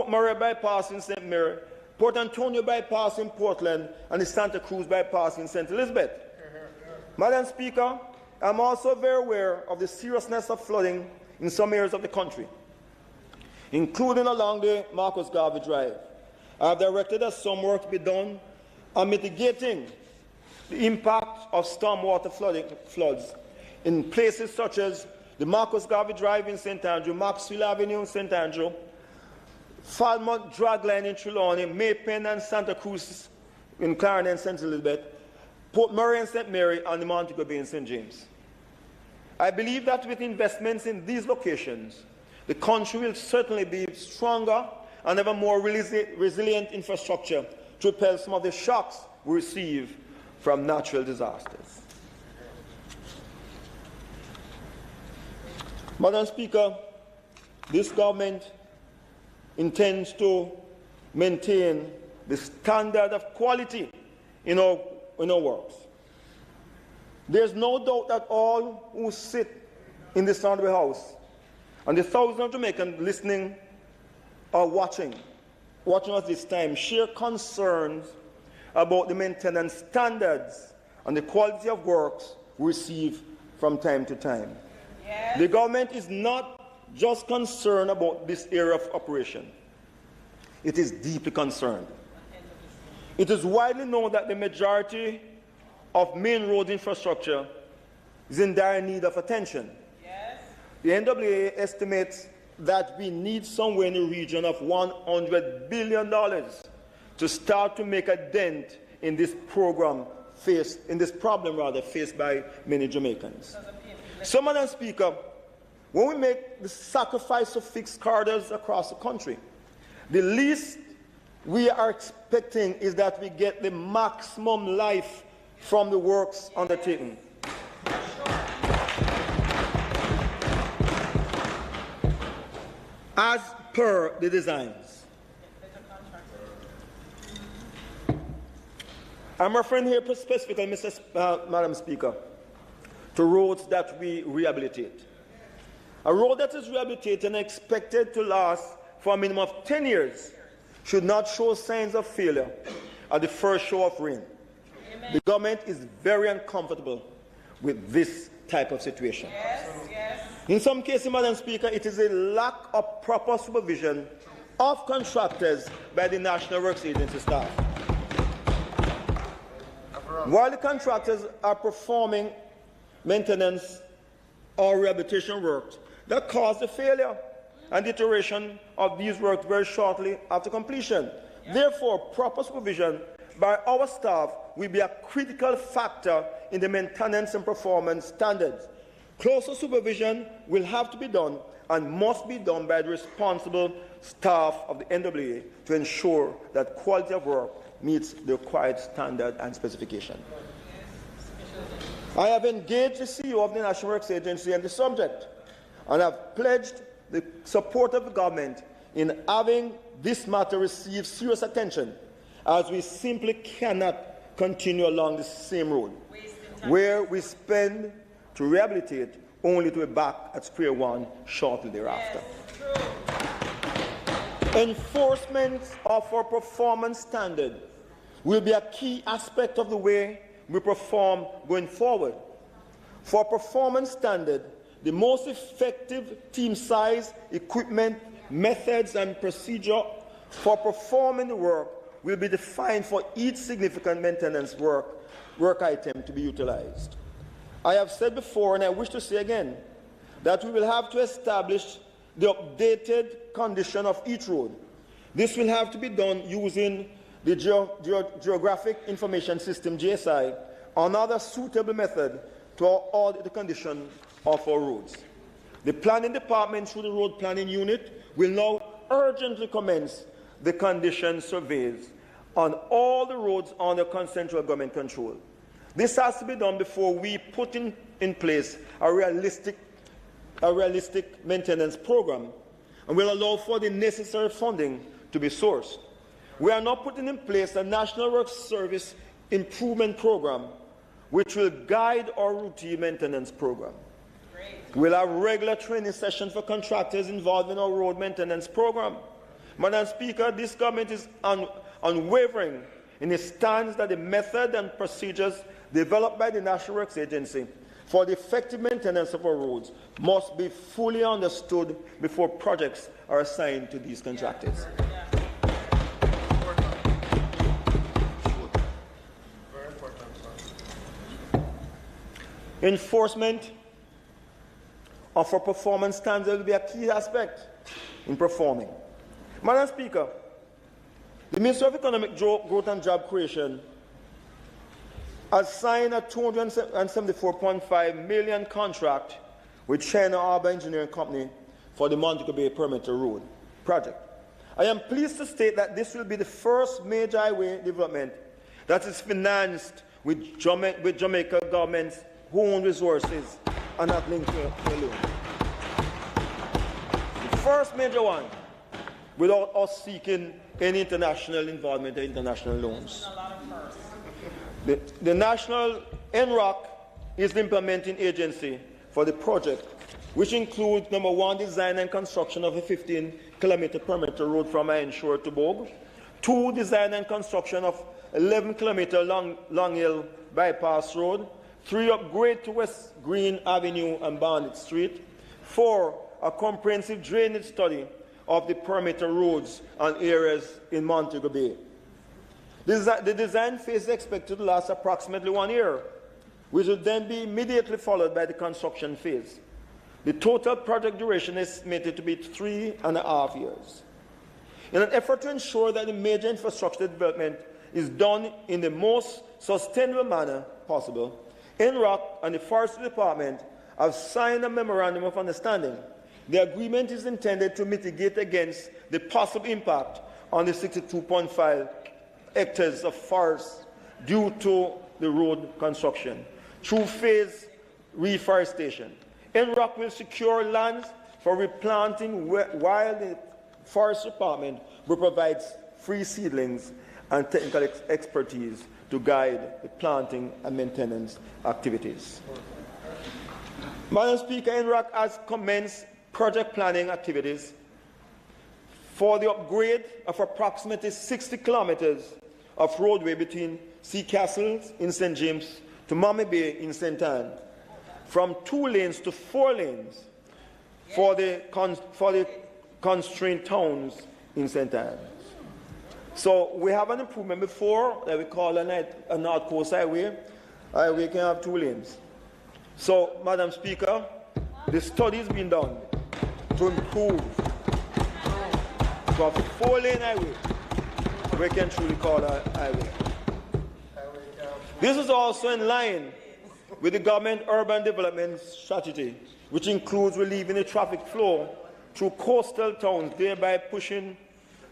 Murray bypass in St. Mary, Port Antonio bypass in Portland, and the Santa Cruz bypass in St. Elizabeth. Madam Speaker, I'm also very aware of the seriousness of flooding in some areas of the country, including along the Marcus Garvey Drive. I have directed that some work be done on mitigating the impact of stormwater floods in places such as the Marcus Garvey Drive in St. Andrew, Maxwell Avenue in St. Andrew, Falmouth Dragline in Trelawney, Maypen and Santa Cruz in Clarendon and St. Elizabeth, Port Murray and St. Mary, and the Montego Bay and St. James. I believe that with investments in these locations, the country will certainly be stronger and have a more resilient infrastructure to repel some of the shocks we receive from natural disasters. Madam Speaker, this government intends to maintain the standard of quality in our works. There's no doubt that all who sit in this Honorable House and the thousands of Jamaicans listening or watching us this time share concerns about the maintenance standards and the quality of works we receive from time to time. Yes. The government is not just concerned about this area of operation. It is deeply concerned. It is widely known that the majority of main road infrastructure is in dire need of attention. Yes. The NWA estimates that we need somewhere in the region of $100 billion to start to make a dent in this problem faced by many Jamaicans. So, Madam Speaker, when we make the sacrifice of fixed corridors across the country, the least we are expecting is that we get the maximum life from the works undertaken. As per the designs. I'm referring here specifically, Madam Speaker, to roads that we rehabilitate. A road that is rehabilitated and expected to last for a minimum of 10 years should not show signs of failure at the first show of rain. Amen. The government is very uncomfortable with this type of situation. Yes, yes. In some cases, Madam Speaker, it is a lack of proper supervision of contractors by the National Works Agency staff. While the contractors are performing maintenance or rehabilitation works that cause the failure and deterioration of these works very shortly after completion. Yep. Therefore, proper supervision by our staff will be a critical factor in the maintenance and performance standards. Closer supervision will have to be done and must be done by the responsible staff of the NWA to ensure that quality of work meets the required standard and specification. I have engaged the CEO of the National Works Agency on the subject, and have pledged the support of the government in having this matter receive serious attention, as we simply cannot continue along the same road, where we spend to rehabilitate only to be back at square one shortly thereafter. Yes, enforcement of our performance standard will be a key aspect of the way we perform going forward. For performance standard, the most effective team size, equipment, methods, and procedure for performing the work will be defined for each significant maintenance work item to be utilized. I have said before, and I wish to say again, that we will have to establish the updated condition of each road. This will have to be done using the Geographic Information System, GSI, or another suitable method to audit the condition of our roads. The planning department, through the road planning unit, will now urgently commence the condition surveys on all the roads under central government control. This has to be done before we put in place a realistic maintenance program, and will allow for the necessary funding to be sourced. We are now putting in place a National Works Service Improvement Program, which will guide our routine maintenance program. We'll have regular training sessions for contractors involved in our road maintenance program. Madam Speaker, this government is unwavering in its stance that the method and procedures developed by the National Works Agency for the effective maintenance of our roads must be fully understood before projects are assigned to these contractors. Enforcement of our performance standards will be a key aspect in performing. Madam Speaker, the Ministry of Economic Growth and Job Creation has signed a $274.5 million contract with China Harbour Engineering Company for the Montego Bay Perimeter Road project. I am pleased to state that this will be the first major highway development that is financed with Jamaica government's own resources and not linked to a loan. The first major one, without us seeking any international involvement or international loans. The National NROC is the implementing agency for the project, which includes, number one, design and construction of a 15-kilometer perimeter road from Iron Shore to Bogue, two, design and construction of 11-kilometer Long Hill Bypass Road. 3, upgrade to West Green Avenue and Barnett Street. 4, a comprehensive drainage study of the perimeter roads and areas in Montego Bay. The design phase is expected to last approximately 1 year, which will then be immediately followed by the construction phase. The total project duration is estimated to be 3.5 years. In an effort to ensure that the major infrastructure development is done in the most sustainable manner possible, NROC and the Forestry Department have signed a memorandum of understanding. The agreement is intended to mitigate against the possible impact on the 62.5 hectares of forest due to the road construction through phase reforestation. NROC will secure lands for replanting while the Forest Department will provide free seedlings and technical expertise to guide the planting and maintenance activities. Madam Speaker, NROC has commenced project planning activities for the upgrade of approximately 60 kilometers of roadway between Sea Castles in St. James to Mommy Bay in St. Anne, from 2 lanes to 4 lanes for the constrained towns in St. Anne. So we have an improvement before that we call a North Coast Highway. We can have 2 lanes. So, Madam Speaker, the study is being done to improve from a 4-lane highway we can truly call a highway. This is also in line with the government urban development strategy, which includes relieving the traffic flow through coastal towns, thereby pushing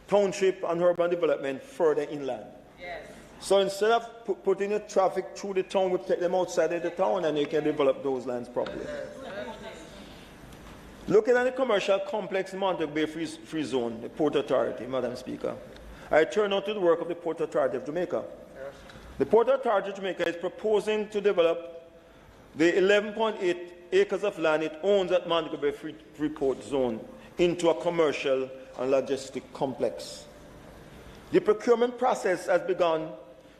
township and urban development further inland. Yes. So instead of putting the traffic through the town, we take them outside of the town and you can develop those lands properly. Looking at the commercial complex in Montego Bay Free Zone, the Port Authority, Madam Speaker, I turn now to the work of the Port Authority of Jamaica. The Port Authority of Jamaica is proposing to develop the 11.8 acres of land it owns at Montego Bay Free Port Zone into a commercial and logistic complex. The procurement process has begun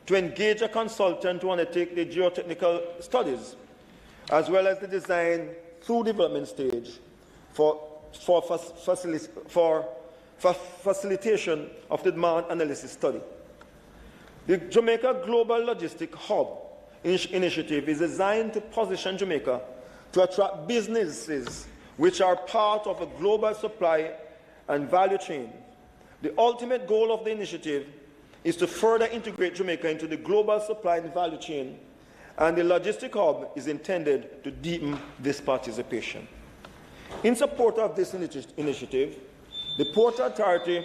to engage a consultant to undertake the geotechnical studies, as well as the design through development stage for facilitation of the demand analysis study. The Jamaica Global Logistic Hub initiative is designed to position Jamaica to attract businesses which are part of a global supply and value chain. The ultimate goal of the initiative is to further integrate Jamaica into the global supply and value chain, and the Logistic Hub is intended to deepen this participation. In support of this initiative, the Port Authority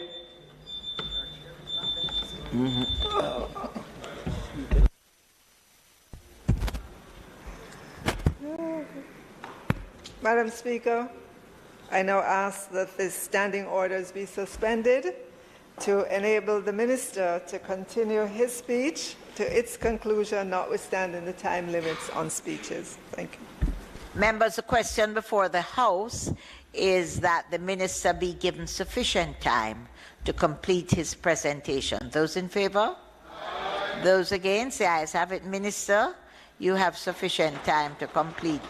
Madam Speaker, I now ask that the standing orders be suspended to enable the Minister to continue his speech to its conclusion, notwithstanding the time limits on speeches. Thank you. Members, the question before the House is that the Minister be given sufficient time to complete his presentation. Those in favour? Aye. Those against? The ayes have it. Minister, you have sufficient time to complete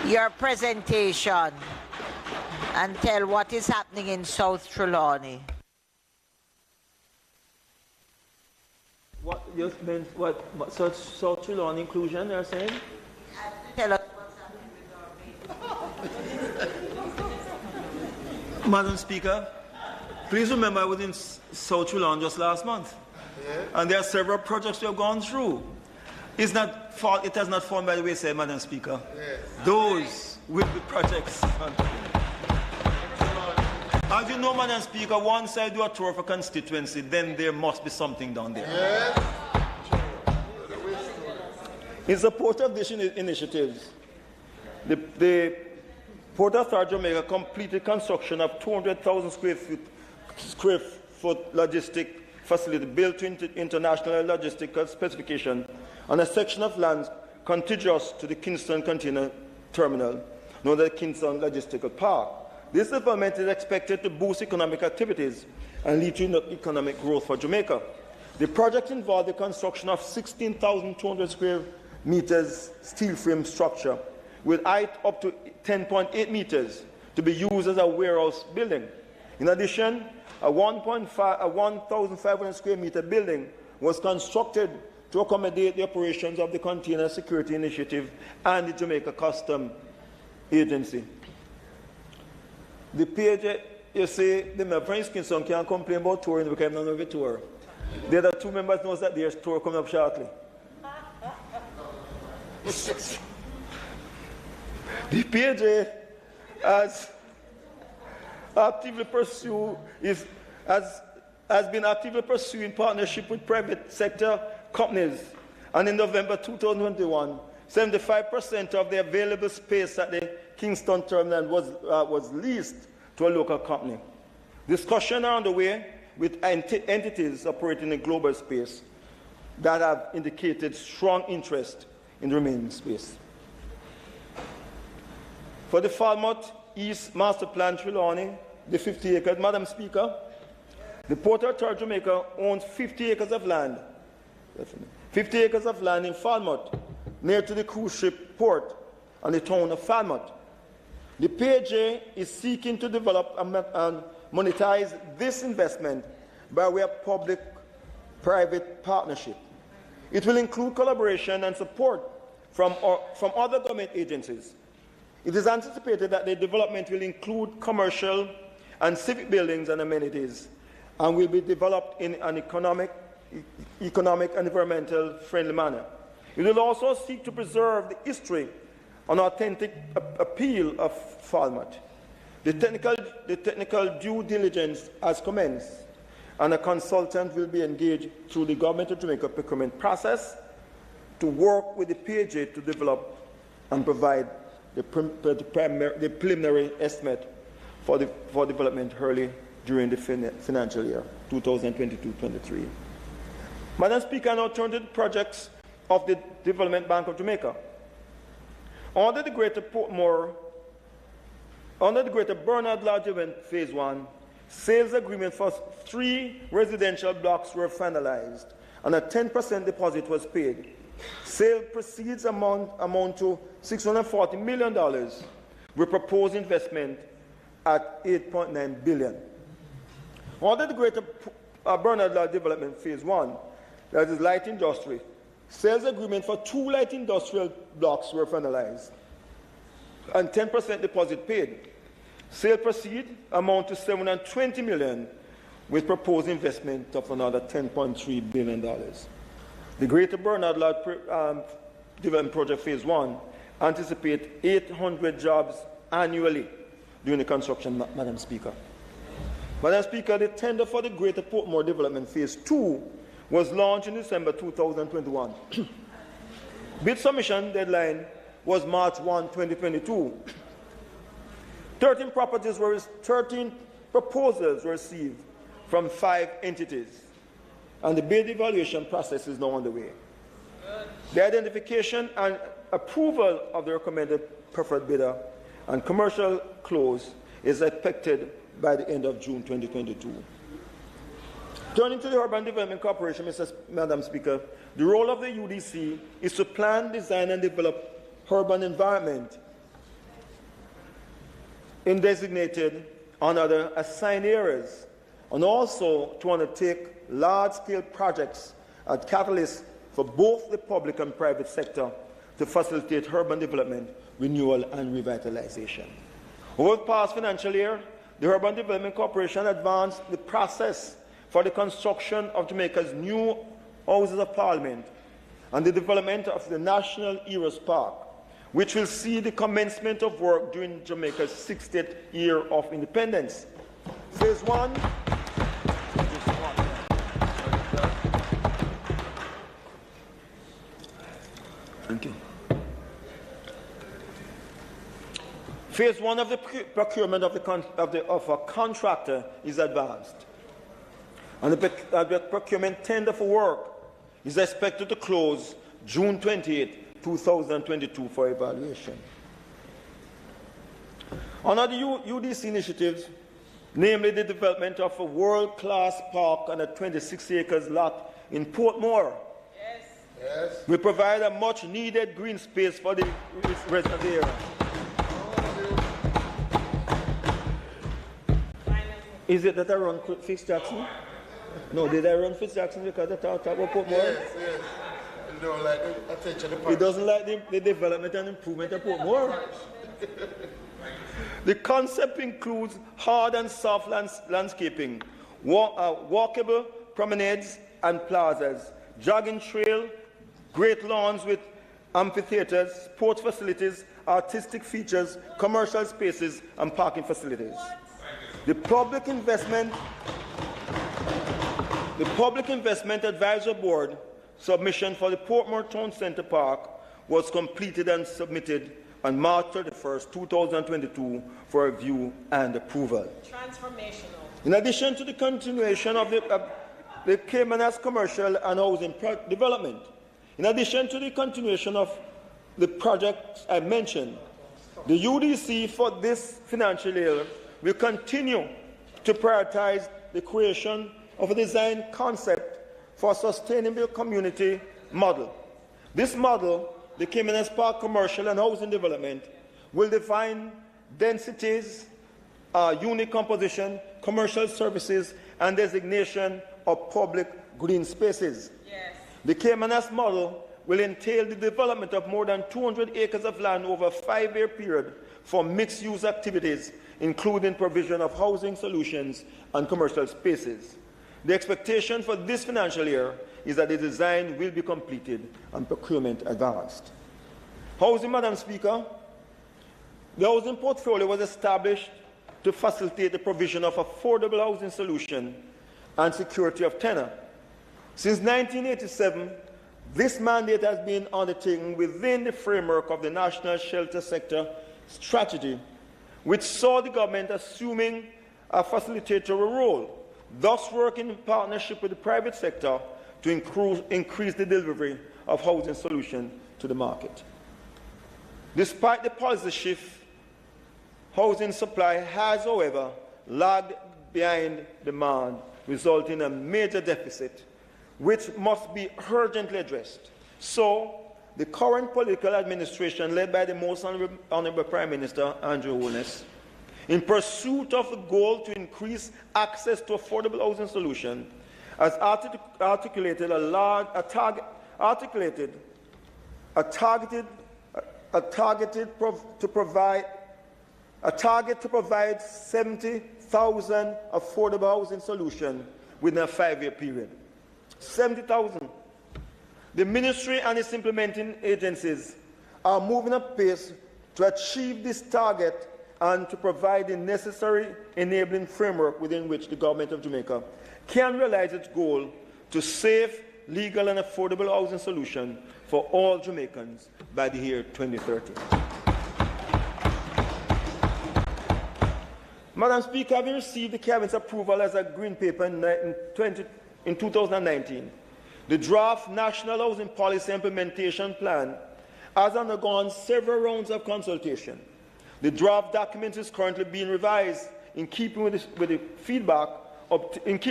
your presentation and tell what is happening in South Trelawney. What just meant what South Trelawney inclusion they're saying? Tell us Madam Speaker, please remember I was in South Trelawney just last month. Yeah. And there are several projects we have gone through. It has not fallen by the wayside, Madam Speaker. Yes. Those will be projects. As you know, Madam Speaker, once I do a tour of a constituency, then there must be something down there. Yes. In support of these initiatives, the Port Authority of Jamaica completed construction of 200,000 square foot logistic facility built to international logistical specification on a section of land contiguous to the Kingston Container Terminal, known as the Kingston Logistical Park. This development is expected to boost economic activities and lead to economic growth for Jamaica. The project involved the construction of 16,200 square meters steel frame structure with height up to 10.8 meters to be used as a warehouse building. In addition, a 1,500 square meter building was constructed to accommodate the operations of the Container Security Initiative and the Jamaica Customs Agency. The PJ, you see, the French Kinson can't complain about touring because I'm not of a tour. The other two members know that their tour coming up shortly. The PJ has actively been actively pursuing partnership with private sector companies, and in November 2021, 75% of the available space at the Kingston terminal was leased to a local company. Discussions are underway with entities operating in global space that have indicated strong interest in the remaining space. For the Falmouth East Master Plan Trelawney, the 50 acres, Madam Speaker, the Port Authority of Jamaica owns 50 acres of land, 50 acres of land in Falmouth, near to the cruise ship port and the town of Falmouth. The PJ is seeking to develop and monetize this investment by way of public-private partnership. It will include collaboration and support from other government agencies. It is anticipated that the development will include commercial and civic buildings and amenities, and will be developed in an economic and environmental friendly manner. It will also seek to preserve the history and authentic appeal of Falmouth. The technical due diligence has commenced, and a consultant will be engaged through the Government of Jamaica procurement process to work with the PJ to develop and provide the preliminary estimate for development early during the financial year 2022-23. Madam Speaker, I now turn to the projects of the Development Bank of Jamaica. Under the Greater Bernard Law Development Phase 1, sales agreement for 3 residential blocks were finalized and a 10% deposit was paid. Sale proceeds amount to $640 million with proposed investment at $8.9 billion. Under the Greater Bernard Law Development Phase 1, that is light industry, sales agreement for 2 light industrial blocks were finalized and 10% deposit paid. Sale proceed amount to $720 million with proposed investment of another $10.3 billion. The Greater Bernard Law Development Project Phase 1 anticipates 800 jobs annually during the construction, Madam Speaker. Madam Speaker, the tender for the Greater Portmore Development Phase 2 was launched in December 2021. Bid submission deadline was March 1, 2022. 13 proposals were received from 5 entities, and the bid evaluation process is now underway. The identification and approval of the recommended preferred bidder and commercial close is expected by the end of June 2022. Turning to the Urban Development Corporation, Madam Speaker, the role of the UDC is to plan, design, and develop urban environment in designated and other assigned areas, and also to undertake large-scale projects as catalysts for both the public and private sector to facilitate urban development, renewal, and revitalization. Over the past financial year, the Urban Development Corporation advanced the process for the construction of Jamaica's new Houses of Parliament and the development of the National Heroes Park, which will see the commencement of work during Jamaica's 60th year of independence. Phase 1. Thank you. Phase 1 of the procurement of a contractor is advanced, and the procurement tender for work is expected to close June 28, 2022 for evaluation. Under the UDC initiatives, namely the development of a world-class park on a 26 acres lot in Portmore. Yes. We provide a much needed green space for the rest of the area. Is it that I run Fitzjackson? No, did I run Fitzjackson because I talked about Portmore? Yes. You don't like the attention to He doesn't like the development and improvement of Portmore. The concept includes hard and soft landscaping, walkable promenades and plazas, jogging trail, great lawns with amphitheaters, sports facilities, artistic features, commercial spaces, and parking facilities. The Public Investment Advisory Board submission for the Portmore Town Centre Park was completed and submitted on March 31st, 2022 for review and approval. Transformational. In addition to the continuation of the Caymanas commercial and housing development, in addition to the continuation of the projects I mentioned, the UDC for this financial year will continue to prioritize the creation of a design concept for a sustainable community model. This model, the Caymanas Park Commercial and Housing Development, will define densities, unit composition, commercial services, and designation of public green spaces. Yes. The Caymanas model will entail the development of more than 200 acres of land over a 5-year period for mixed-use activities, including provision of housing solutions and commercial spaces. The expectation for this financial year is that the design will be completed and procurement advanced. Housing, Madam Speaker, the housing portfolio was established to facilitate the provision of affordable housing solution and security of tenure. Since 1987, this mandate has been undertaken within the framework of the National Shelter Sector Strategy, which saw the government assuming a facilitator role, thus working in partnership with the private sector to increase the delivery of housing solutions to the market. Despite the policy shift, housing supply has, however, lagged behind demand, resulting in a major deficit, which must be urgently addressed. So, the current political administration, led by the most Honourable Prime Minister, Andrew Holness, in pursuit of the goal to increase access to affordable housing solutions, has articulated a target to provide 70,000 affordable housing solutions within a 5-year period. 70,000. The Ministry and its implementing agencies are moving at pace to achieve this target and to provide the necessary enabling framework within which the Government of Jamaica can realize its goal to safe, legal and affordable housing solutions for all Jamaicans by the year 2030. Madam Speaker, having received the Cabinet's approval as a Green Paper in 2019, the draft National Housing Policy Implementation Plan has undergone several rounds of consultation. The draft document is currently being revised in keeping with the feedback obtained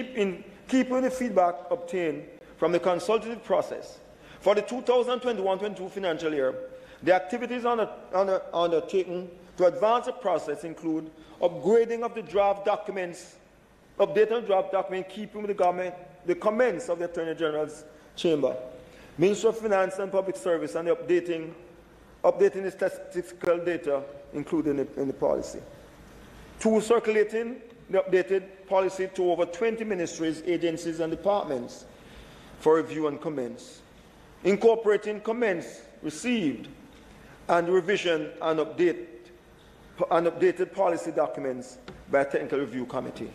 from the consultative process. For the 2021-22 financial year, the activities undertaken to advance the process include upgrading of the draft documents, updating draft document, keeping with the comments of the Attorney General's Chamber, Ministry of Finance and Public Service, and updating the statistical data included in the policy. 2, circulating the updated policy to over 20 ministries, agencies, and departments for review and comments. Incorporating comments received and revision and updated policy documents by a technical review committee.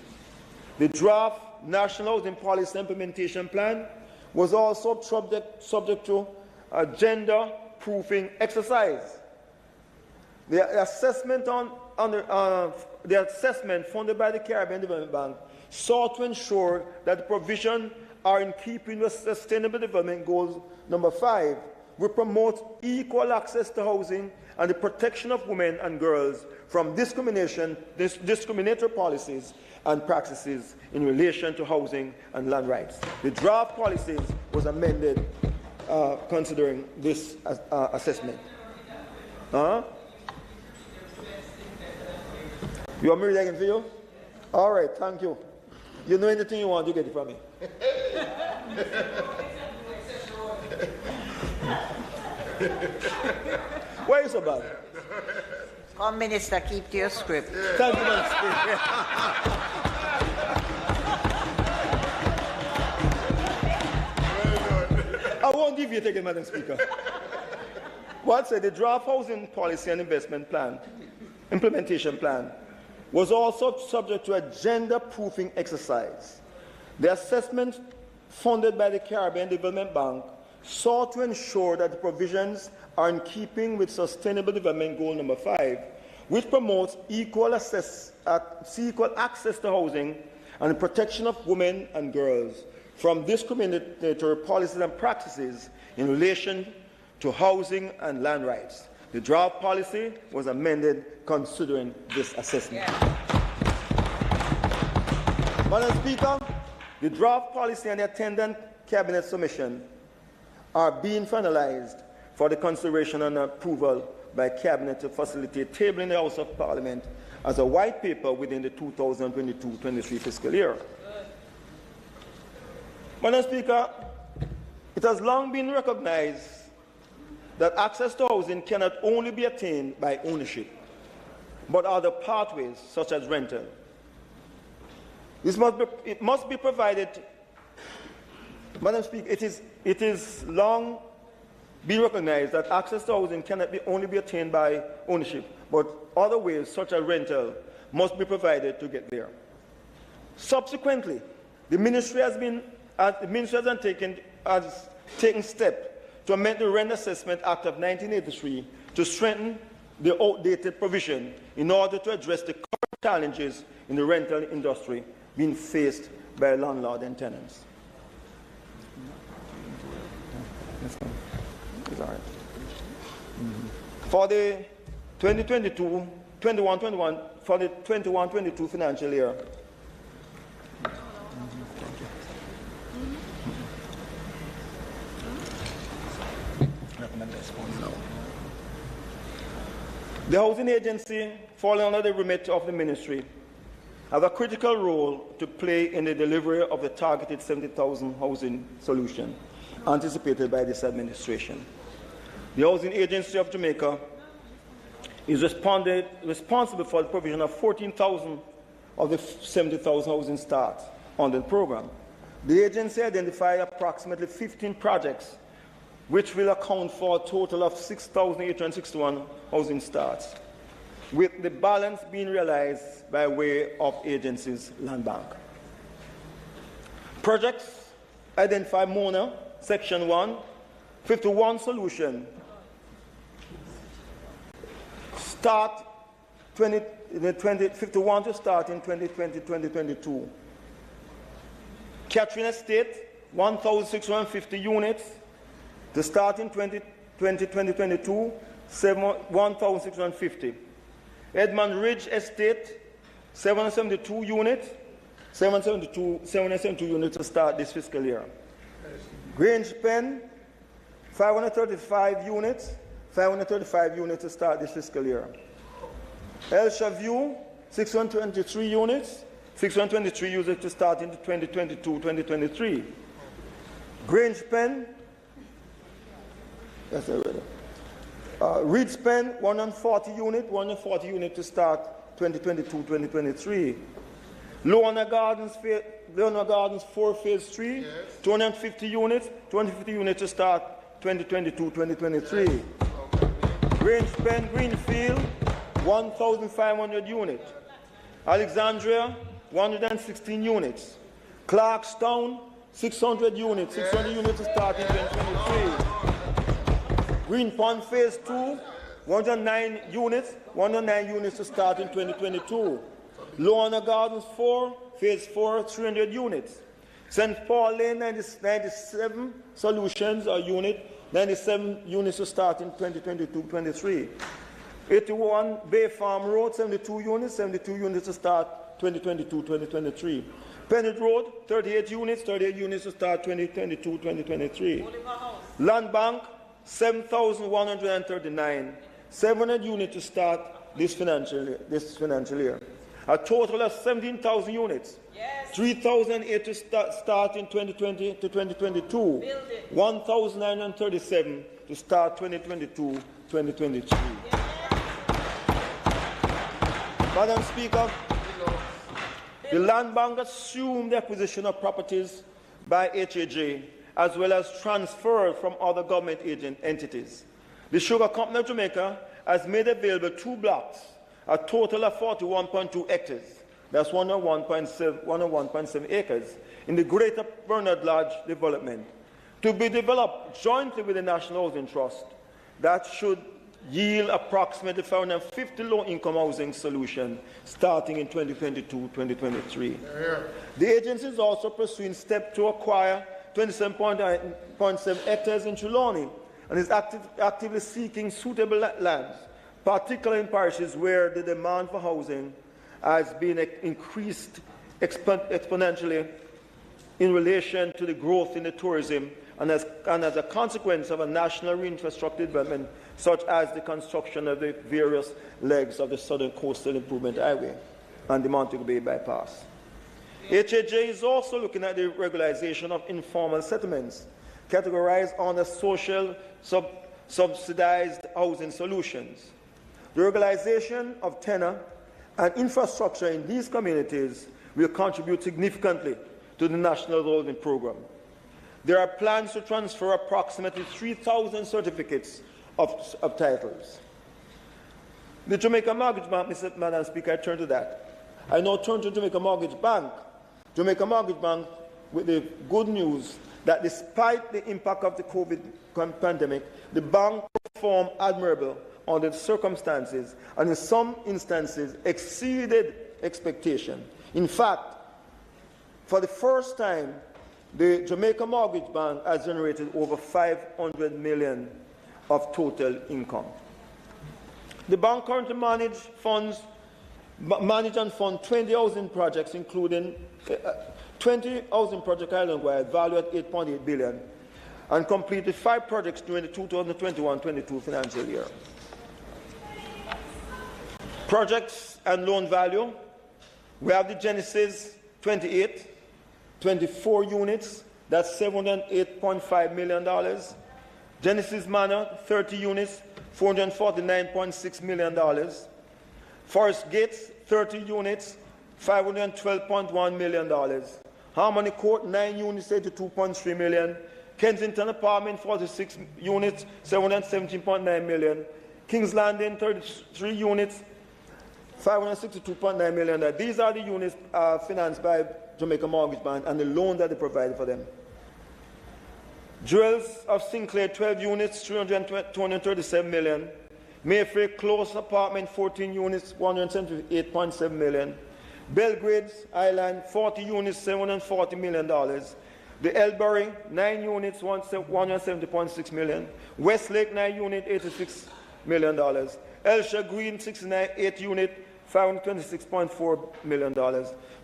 The draft National Housing Policy Implementation Plan was also subject to a gender proofing exercise. The assessment funded by the Caribbean Development Bank sought to ensure that the provision are in keeping with Sustainable Development Goals number 5, will promote equal access to housing and the protection of women and girls from discriminatory policies and practices in relation to housing and land rights. The draft policies was amended considering this assessment. You want me to read again for you? All right, thank you. You know anything you want, you get it from me. Why are you so bad? Come, Minister, keep to your script. Thank you, Minister. I won't give you a ticket, Madam Speaker. What said the draft housing policy and investment plan, implementation plan, was also subject to a gender-proofing exercise. The assessment funded by the Caribbean Development Bank sought to ensure that the provisions are in keeping with Sustainable Development Goal number 5, which promotes equal access to housing and the protection of women and girls from discriminatory policies and practices in relation to housing and land rights. The draft policy was amended considering this assessment. Madam Speaker, the draft policy and the attendant cabinet submission are being finalized for the consideration and approval by Cabinet to facilitate tabling in the House of Parliament as a white paper within the 2022-23 fiscal year. Madam Speaker, it has long been recognized that access to housing cannot only be attained by ownership, but other pathways such as rental. It must be provided. Madam Speaker, it is long been recognized that access to housing cannot only be attained by ownership, but other ways such as rental must be provided to get there. Subsequently, the Ministry has taken steps to amend the Rent Assessment Act of 1983 to strengthen the outdated provision in order to address the current challenges in the rental industry being faced by landlords and tenants. For the 21-22 financial year, the housing agency, falling under the remit of the ministry, have a critical role to play in the delivery of the targeted 70,000 housing solution anticipated by this administration. The Housing Agency of Jamaica is responsible for the provision of 14,000 of the 70,000 housing starts under the program. The agency identified approximately 15 projects which will account for a total of 6,861 housing starts, with the balance being realized by way of agency's land bank. Projects identify Mona, Section 1, 51 solution, start 51 to start in 2020-2022. Catherine Estate, 1,650 units to start in 2020-2022, 1,650. Edmund Ridge Estate, 772 units, 772 units to start this fiscal year. Grange Pen, 535 units, 535 units to start this fiscal year. Elsha View, 623 units, 623 units to start in 2022-2023. Grange Pen, that's already. Reed's Pen, 140 units to start 2022-2023. Leona Gardens 4 Phase 3, yes. 250 units to start 2022-2023. Grange Pen Greenfield, 1,500 units. Alexandria, 116 units. Clarkstown, 600 units, 600 units to start in 2023. Green Pond Phase 2, 109 units to start in 2022. Leona Gardens 4, Phase 4, 300 units. St. Paul Lane, 97 solutions or unit, 97 units to start in 2022-23. 81 Bay Farm Road, 72 units to start 2022-2023. Pennant Road, 38 units to start 2022-2023. Land Bank, 7,139, 700 units to start this financial year. A total of 17,000 units. Yes. 3,008 to start in 2020 to 2022. 1,937 to start 2022-2023. Yes. Madam Speaker, the Land Bank assumed the acquisition of properties by HAJ as well as transferred from other government entities. The Sugar Company of Jamaica has made available 2 blocks, a total of 41.2 hectares, that's 101.7 acres, in the Greater Bernard Lodge development, to be developed jointly with the National Housing Trust. That should yield approximately 550 low-income housing solutions starting in 2022-2023. The agency is also pursuing steps to acquire 27.7 hectares in Trelawney and is actively seeking suitable lands, particularly in parishes where the demand for housing has been increased exponentially in relation to the growth in the tourism and as a consequence of a national infrastructure development such as the construction of the various legs of the Southern Coastal Improvement Highway and the Montego Bay Bypass. HAJ is also looking at the regularization of informal settlements, categorized under social subsidized housing solutions. The regularization of tenure and infrastructure in these communities will contribute significantly to the National Housing Program. There are plans to transfer approximately 3,000 certificates of titles. The Jamaica Mortgage Bank, Madam Speaker, I turn to that. I now turn to Jamaica Mortgage Bank. Jamaica Mortgage Bank with the good news that despite the impact of the COVID pandemic, the bank performed admirable under the circumstances and in some instances exceeded expectation. In fact, for the first time, the Jamaica Mortgage Bank has generated over 500 million of total income. The bank currently manage and fund 20 housing projects, including 20 housing projects island-wide, valued at 8.8 billion, and completed 5 projects during the 2021-22 financial year. Projects and loan value, we have the Genesis 28, 24 units, that's $708.5 million. Genesis Manor, 30 units, $449.6 million. Forest Gates, 30 units, $512.1 million. Harmony Court, 9 units, $82.3 million. Kensington Apartment, 46 units, $717.9 million. King's Landing, 33 units, $562.9 million. These are the units financed by Jamaica Mortgage Bank and the loan that they provided for them. Jewels of Sinclair, 12 units, $237 million. Mayfair Close Apartment, 14 units, $178.7 million. Belgrade's Island, 40 units, $740 million. The Elbury, 9 units, $170.6 million. Westlake, 9 units, $86 million. Elsha Green, 8 units, $526.4 million.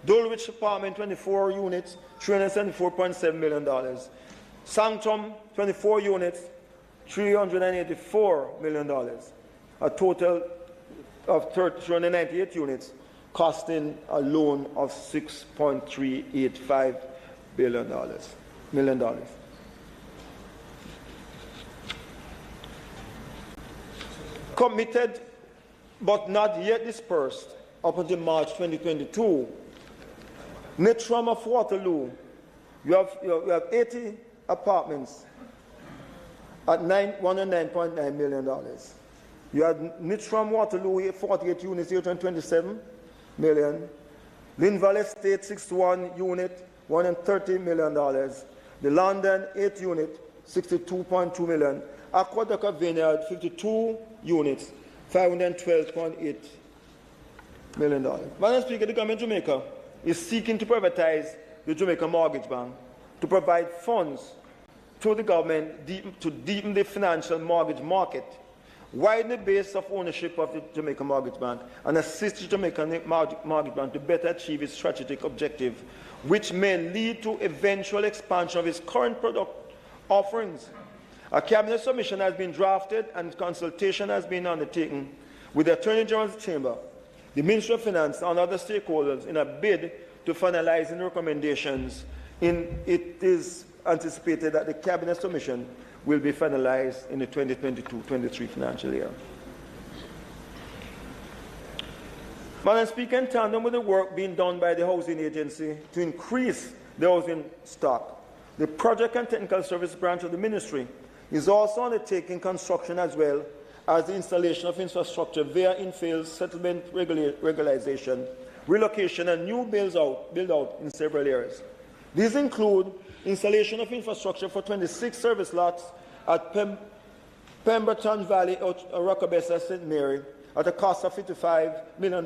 Dulwich Apartment, 24 units, $374.7 million. Sanctum, 24 units, $384 million. A total of 398 units, costing a loan of $6.385 million. Committed but not yet dispersed up until March 2022. Nitram of Waterloo, you have 80 apartments at $109.9 million. You have Nitram Waterloo, 48 units, $827 million. Lynn Valley Estate, 61 unit, $130 million. The London, 8 unit, $62.2 million. Aqueduct Vineyard, 52 units, $512.8 million. Madam Speaker, the government of Jamaica is seeking to privatize the Jamaica Mortgage Bank to provide funds to the government to deepen the financial mortgage market, widen the base of ownership of the Jamaica Mortgage Bank, and assist the Jamaican Mortgage Bank to better achieve its strategic objective, which may lead to eventual expansion of its current product offerings. A cabinet submission has been drafted and consultation has been undertaken with the Attorney General's Chamber, the Ministry of Finance, and other stakeholders in a bid to finalize the recommendations. It is anticipated that the cabinet submission will be finalized in the 2022-23 financial year. Madam Speaker, in tandem with the work being done by the Housing Agency to increase the housing stock, the Project and Technical Service branch of the Ministry is also undertaking construction as well as the installation of infrastructure via infill settlement regularization, relocation, and new build-out in several areas. These include installation of infrastructure for 26 service lots at Pemberton Valley, Rockabessa, St. Mary, at a cost of $55 million.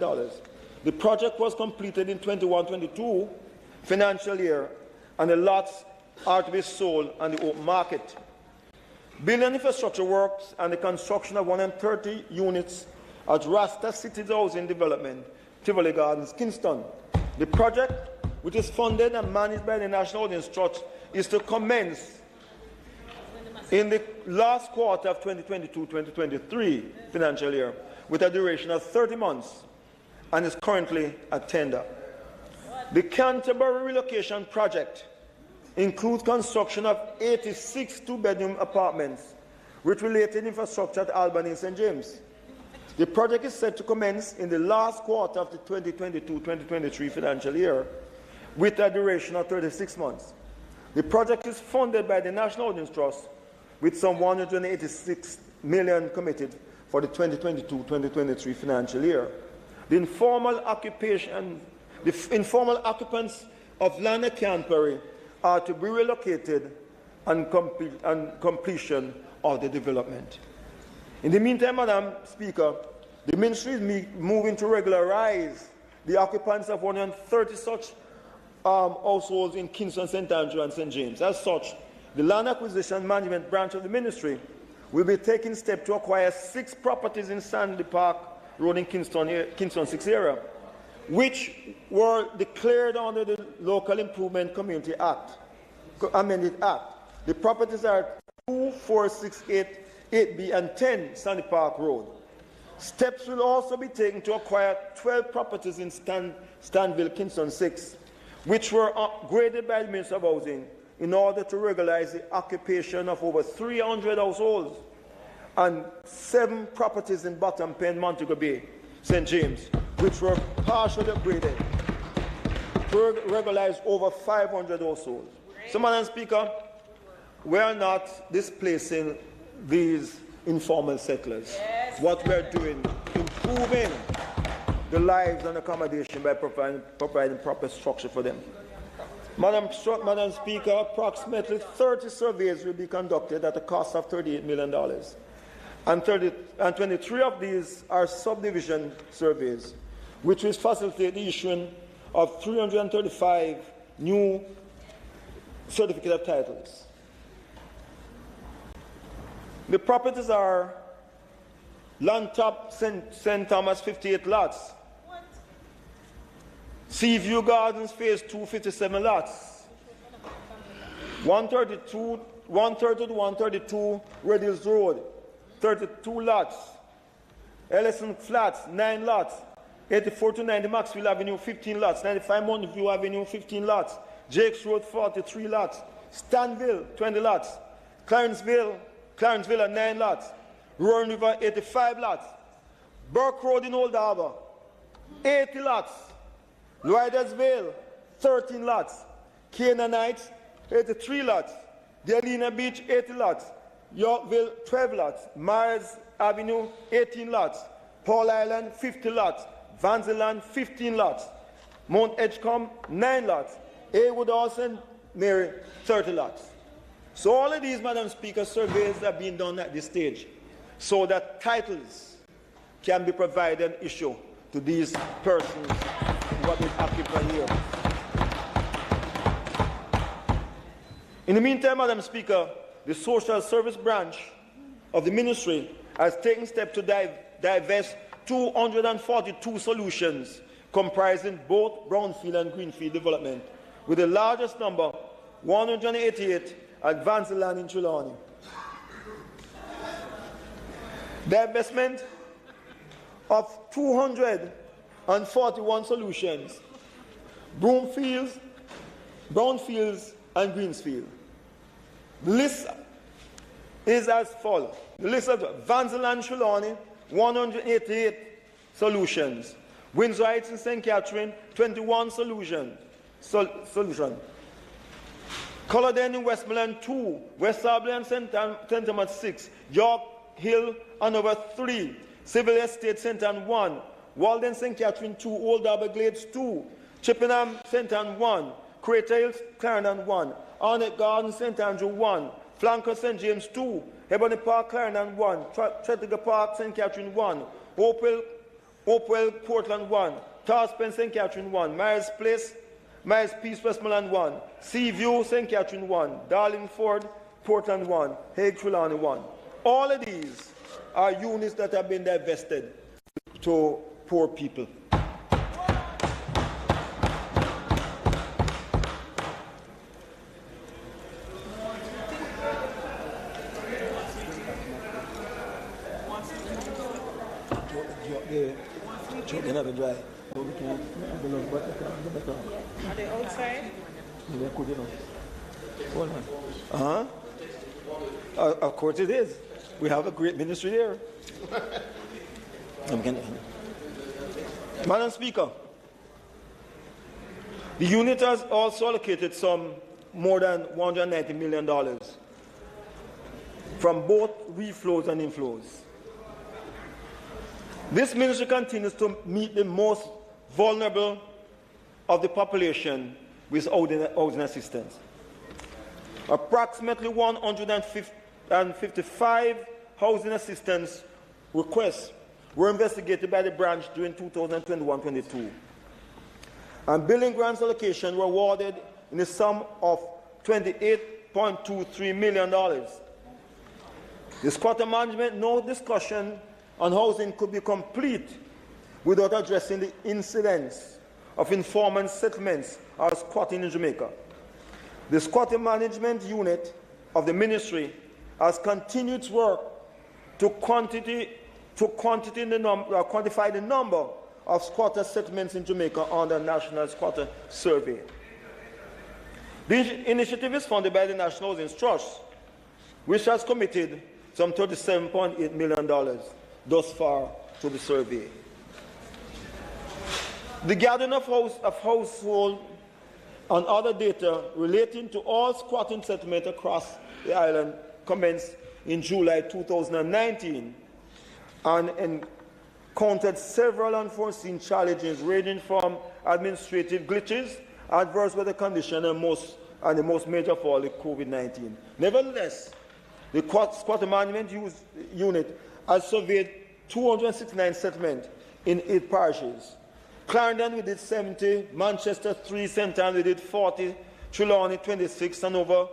The project was completed in 21-22 financial year, and the lots are to be sold on the open market. Building infrastructure works and the construction of 130 units at Rasta City's Housing Development, Tivoli Gardens, Kingston. The project, which is funded and managed by the National Housing Trust, is to commence in the last quarter of 2022-2023 financial year with a duration of 30 months and is currently at tender. The Canterbury relocation project includes construction of 86 two-bedroom apartments with related infrastructure at Albany and St. James. The project is set to commence in the last quarter of the 2022-2023 financial year with a duration of 36 months. The project is funded by the National Housing Trust with some $186 million committed for the 2022-2023 financial year. The informal occupants of land at Canterbury are to be relocated and completion of the development. In the meantime, Madam Speaker, the Ministry is moving to regularize the occupants of 130 such households in Kingston, St. Andrew, and St. James. As such, the Land Acquisition Management branch of the Ministry will be taking steps to acquire 6 properties in Sandy Park Road in Kingston 6 area, which were declared under the Local Improvement Community Act, Amended Act. The properties are 2, 4, 6, 8B, and 10 Sandy Park Road. Steps will also be taken to acquire 12 properties in Stanville, Kingston 6, which were upgraded by the Minister of Housing in order to regularize the occupation of over 300 households, and 7 properties in Bottom Pen, Montego Bay, St. James, which were partially upgraded to regularize over 500 households. So, Madam Speaker, we are not displacing these informal settlers. Yes. What we are doing, improving the lives and accommodation by providing proper structure for them. Madam Speaker, approximately 30 surveys will be conducted at a cost of $38 million. And 23 of these are subdivision surveys, which will facilitate the issuing of 335 new certificate of titles. The properties are Landtop St. Thomas, 58 lots. Seaview Gardens, Phase 2, 57 lots. 130 to 132 Red Hills Road, 32 lots. Ellison Flats, 9 lots. 84 to 90 Maxwell Avenue, 15 lots. 95 Mountain View Avenue, 15 lots. Jakes Road, 43 lots. Stanville, 20 lots. Clarenceville, 9 lots. Roaring River, 85 lots. Burke Road in Old Harbour, 80 lots. Lloydersville, 13 lots. Canaanites, 83 lots. Delina Beach, 80 lots. Yorkville, 12 lots. Myers Avenue, 18 lots. Paul Island, 50 lots. Vanzeland, 15 lots. Mount Edgecombe, 9 lots. Haywood House and Mary, 30 lots. So all of these, Madam Speaker, surveys are being done at this stage so that titles can be provided and issued to these persons what is occupied here. In the meantime, Madam Speaker, the social service branch of the ministry has taken steps to divest 242 solutions comprising both brownfield and greenfield development, with the largest number, 188, at Vanzeland in Trelawney. Divestment of 241 solutions, brownfields, and greensfield. The list is as follows. The list of Vanzeland, Trelawney, 188 solutions. Windsor Heights in St. Catherine, 21 solution. Culloden in Westmoreland, 2. West Arbley and St. Thomas, 6. York Hill, Hanover, 3. Civil Estate, St. Anne, 1. Walden, St. Catherine, 2. Old Harbour Glades, 2. Chippenham, St. Anne, 1. Crater Hills, Clarendon, 1. Arnett Garden, St. Andrew, 1. Flanker, St. James, 2. Ebony Park, Clarendon, 1. Tredegar Park, St. Catherine, 1. Hopewell, Portland, 1. Tarspen, St. Catherine, 1. Myers Peace, Westmoreland, 1. Seaview, St. Catherine, 1. Darlingford, Portland, 1. Hague, Trelawney, 1. All of these are units that have been divested to poor people. Are they outside? Of course it is. We have a great ministry there. Madam Speaker, the unit has also allocated some more than $190 million from both reflows and inflows. This ministry continues to meet the most vulnerable of the population with housing assistance. Approximately 155 housing assistance requests were investigated by the branch during 2021-22. And building grants allocation were awarded in the sum of $28.23 million. The squatter management, no discussion on housing could be complete without addressing the incidence of informant settlements or squatting in Jamaica. The squatter management unit of the ministry has continued its work to quantify the number of squatter settlements in Jamaica under the National Squatter Survey. The initiative is funded by the National Housing Trust, which has committed some $37.8 million thus far to the survey. The gathering of household and other data relating to all squatting settlements across the island commenced in July 2019 and encountered several unforeseen challenges ranging from administrative glitches, adverse weather conditions, and the most major of all, the COVID-19. Nevertheless, the squatter management unit has surveyed 269 settlements in 8 parishes. Clarendon, we did 70, Manchester 3, St. Anne, we did 40, Trelawney 26, Hanover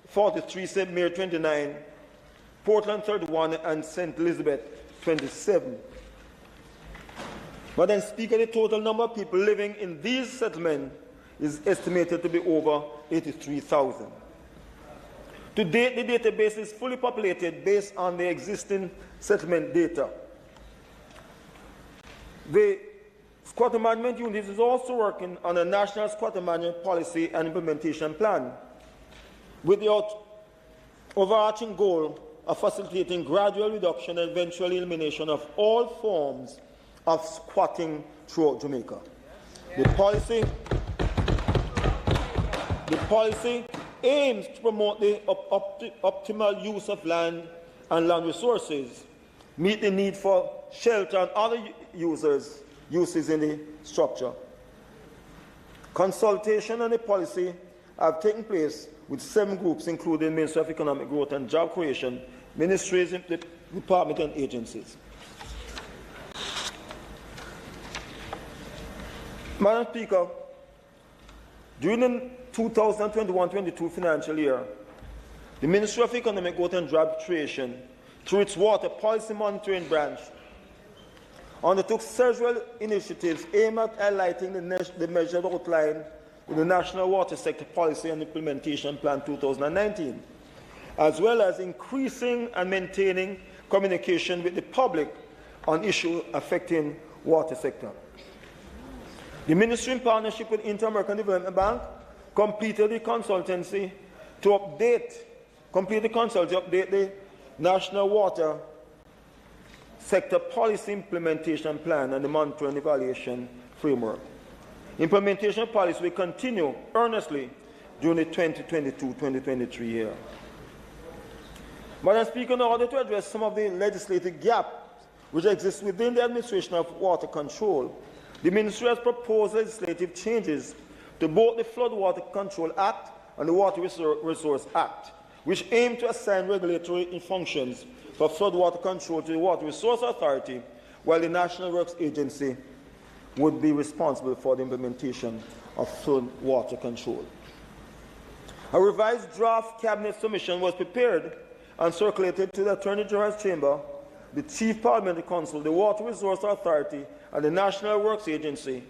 43, St. Mary 29, Portland 31, and St. Elizabeth 27. Madam Speaker, the total number of people living in these settlements is estimated to be over 83,000. To date, the database is fully populated based on the existing settlement data. The Squatter Management Unit is also working on a national squatter management policy and implementation plan with the overarching goal of facilitating gradual reduction and eventual elimination of all forms of squatting throughout Jamaica. The policy aims to promote the optimal use of land and land resources, meet the need for shelter and other uses in the structure. Consultation on the policy have taken place with 7 groups, including Ministry of Economic Growth and Job Creation, ministries, departments, and agencies. Madam Speaker, during the 2021-22 financial year, the Ministry of Economic Growth and Job Creation, through its Water Policy Monitoring Branch, undertook several initiatives aimed at highlighting the measures outlined in the National Water Sector Policy and Implementation Plan 2019, as well as increasing and maintaining communication with the public on issues affecting water sector. The Ministry, in partnership with Inter-American Development Bank, completed the consultancy to update the National Water Sector Policy Implementation Plan and the Monitoring and Evaluation Framework. Implementation policy will continue earnestly during the 2022-2023 year. Madam Speaker, in order to address some of the legislative gaps which exist within the administration of water control, the Ministry has proposed legislative changes to both the Floodwater Control Act and the Water Resource Act, which aim to assign regulatory functions for floodwater control to the Water Resource Authority, while the National Works Agency would be responsible for the implementation of floodwater control. A revised draft cabinet submission was prepared and circulated to the Attorney General's Chamber, the Chief Parliamentary Council, the Water Resource Authority, and the National Works Agency.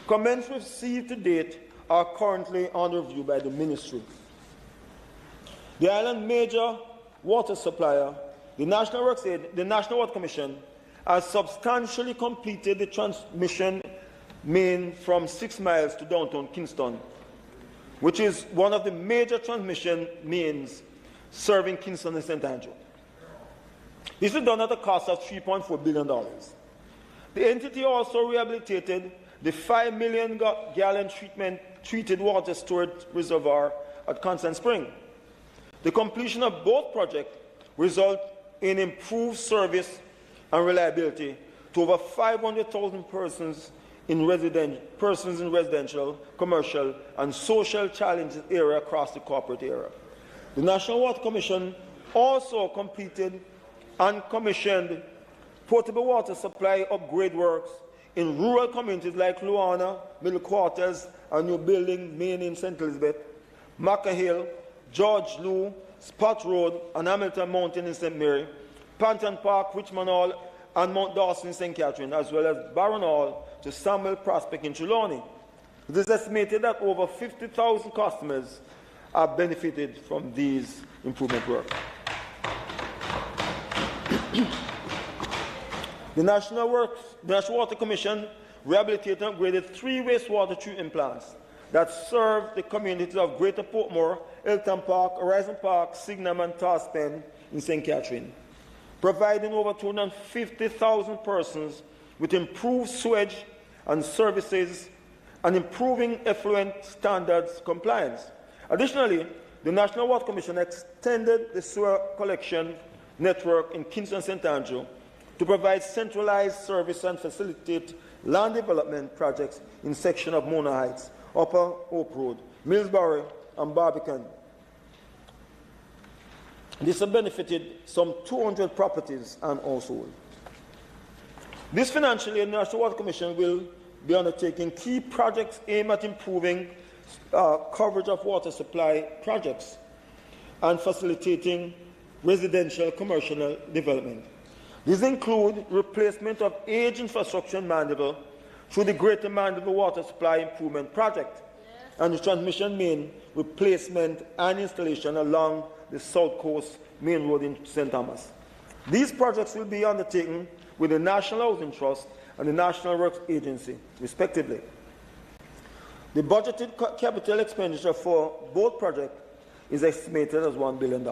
Comments received to date are currently under review by the Ministry. The island major water supplier, the National Water Commission, has substantially completed the transmission main from 6 miles to downtown Kingston, which is one of the major transmission mains serving Kingston and St. Andrew. This is done at a cost of $3.4 billion. The entity also rehabilitated the 5 million gallon treated water storage reservoir at Constant Spring. The completion of both projects result in improved service and reliability to over 500,000 persons in residential, commercial, and social challenges area across the corporate area. The National Water Commission also completed and commissioned potable water supply upgrade works in rural communities like Luana, Middle Quarters, and new building main in St. Elizabeth, Maca Hill, George Lou, Spot Road, and Hamilton Mountain in St. Mary, Panton Park, Richmond Hall, and Mount Dawson in St. Catherine, as well as Barron Hall to Samuel Prospect in Trelawney. It is estimated that over 50,000 customers have benefited from these improvement works. The National Water Commission rehabilitated and upgraded 3 wastewater treatment plants that serve the communities of Greater Portmore, Elton Park, Horizon Park, Signum, and Tarspen in St. Catherine, providing over 250,000 persons with improved sewage and services and improving effluent standards compliance. Additionally, the National Water Commission extended the sewer collection network in Kingston St. Andrew to provide centralized service and facilitate land development projects in section of Mona Heights, Upper Hope Road, Millsbury, and Barbican. This has benefited some 200 properties and households. This financial year, the National Water Commission will be undertaking key projects aimed at improving coverage of water supply projects and facilitating residential commercial development. These include replacement of aged infrastructure in Mandeville through the Greater Mandeville Water Supply Improvement Project and the transmission main replacement and installation along the South Coast Main Road in St. Thomas. These projects will be undertaken with the National Housing Trust and the National Works Agency, respectively. The budgeted capital expenditure for both projects is estimated as $1 billion.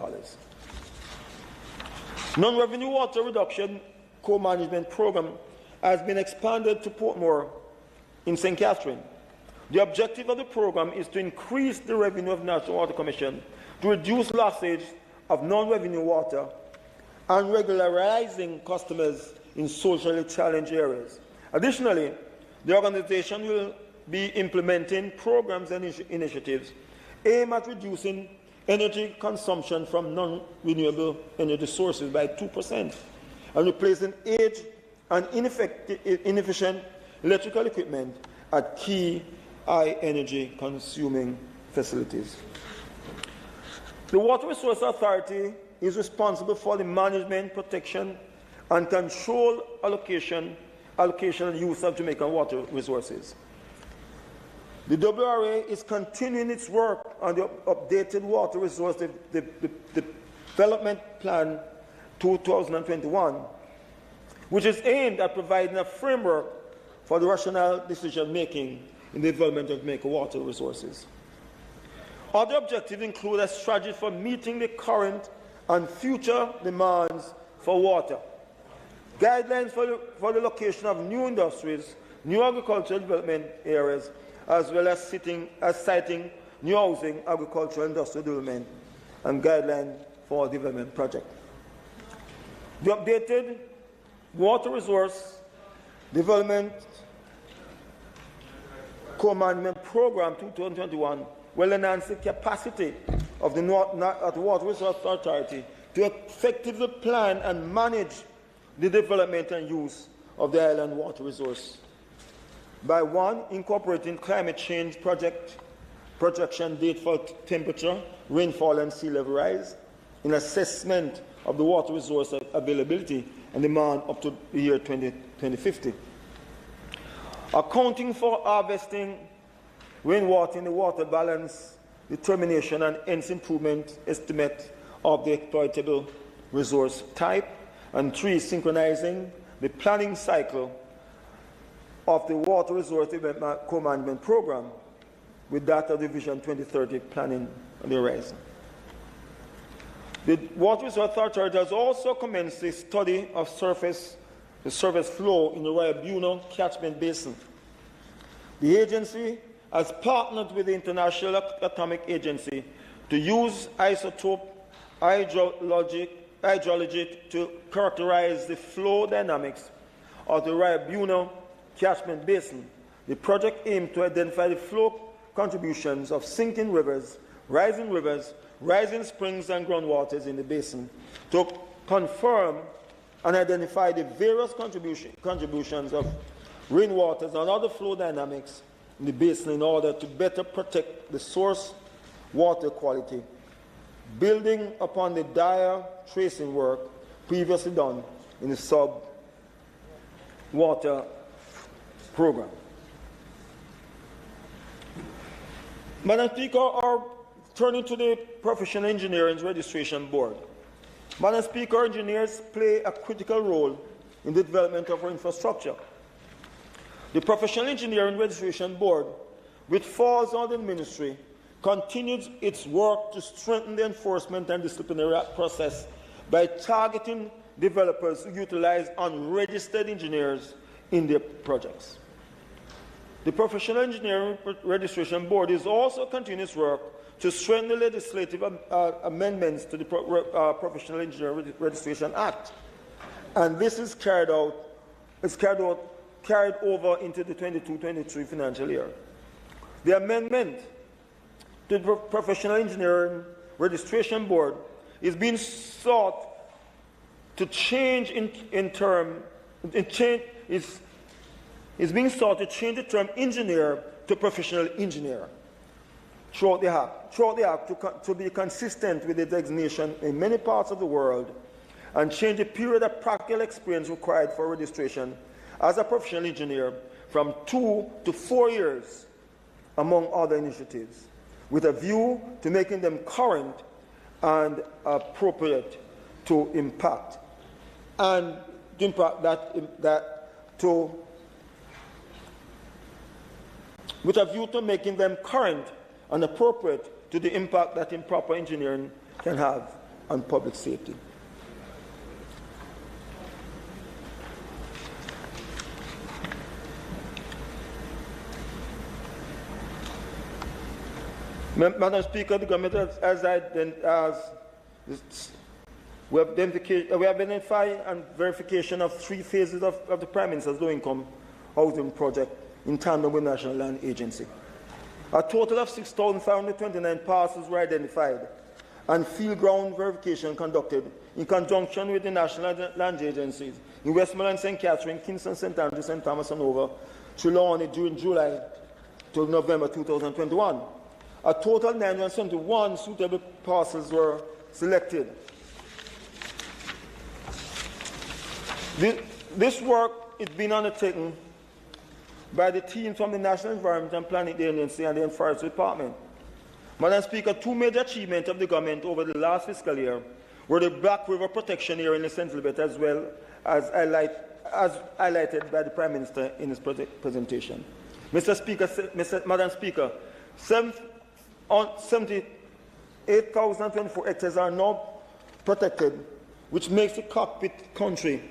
Non-revenue water reduction co-management program has been expanded to Portmore in St. Catherine. The objective of the program is to increase the revenue of the National Water Commission, to reduce losses of non-revenue water, and regularizing customers in socially challenged areas. Additionally, the organization will be implementing programs and initiatives aimed at reducing energy consumption from non-renewable energy sources by 2% and replacing aged and inefficient electrical equipment at key high energy consuming facilities. The Water Resource Authority is responsible for the management, protection, and control allocation and use of Jamaican water resources. The WRA is continuing its work on the updated Water Resource Development Plan 2021, which is aimed at providing a framework for the rational decision-making in the development of Jamaican water resources. Other objectives include a strategy for meeting the current and future demands for water, guidelines for the location of new industries, new agricultural development areas, as well as citing new housing, agricultural, industrial development, and guidelines for development projects. The updated Water Resource Development Co-Management Program 2021 will enhance the capacity of the Water Resource Authority to effectively plan and manage the development and use of the island water resource by 1, incorporating climate change projection date for temperature, rainfall, and sea level rise in assessment of the water resource availability and demand up to the year 2050. Accounting for harvesting rainwater in the water balance determination and hence improvement estimate of the exploitable resource type. And 3, synchronizing the planning cycle of the Water Resource Development Co-Management Program with that of the Vision 2030 planning on the horizon. The Water Resource Authority has also commenced a study of the surface flow in the Rio catchment basin. The agency has partnered with the International Atomic Agency to use isotope hydrology to characterize the flow dynamics of the Rio catchment basin. The project aimed to identify the flow contributions of sinking rivers, rising springs and groundwaters in the basin to confirm and identify the various contributions of rainwaters and other flow dynamics in the basin in order to better protect the source water quality, building upon the dire tracing work previously done in the sub-water program. Madam Speaker, turning to the Professional Engineering Registration Board. Madam Speaker, engineers play a critical role in the development of our infrastructure. The Professional Engineering Registration Board, which falls under the Ministry, continues its work to strengthen the enforcement and disciplinary process by targeting developers who utilize unregistered engineers in their projects. The Professional Engineering Registration Board is also continuing its work to strengthen the legislative amendments to the Professional Engineering Registration Act, and this is carried over into the 22-23 financial year. The amendment to the Professional Engineering Registration Board is being sought to change the term engineer to professional engineer throughout the Act to be consistent with the designation in many parts of the world and change the period of practical experience required for registration as a professional engineer from 2 to 4 years, among other initiatives, with a view to making them current and appropriate to impact, and to impact with a view to making them current and appropriate to the impact that improper engineering can have on public safety. Madam Speaker, the government we have identified and verification of 3 phases of the Prime Minister's low-income housing project in tandem with National Land Agency. A total of 6,529 parcels were identified and field ground verification conducted in conjunction with the National Land Agencies in Westmoreland, St. Catherine, Kingston, St. Andrews, St. Thomas and Hanover, Trelawney during July to November 2021. A total 971 suitable parcels were selected. This work is being undertaken by the team from the National Environment and Planning Agency and the Forestry Department. Madam Speaker, two major achievements of the government over the last fiscal year were the Black River protection area in the Sectoral Debate, as well as highlighted by the Prime Minister in his presentation. Madam Speaker, 78,024 hectares are now protected, which makes the cockpit country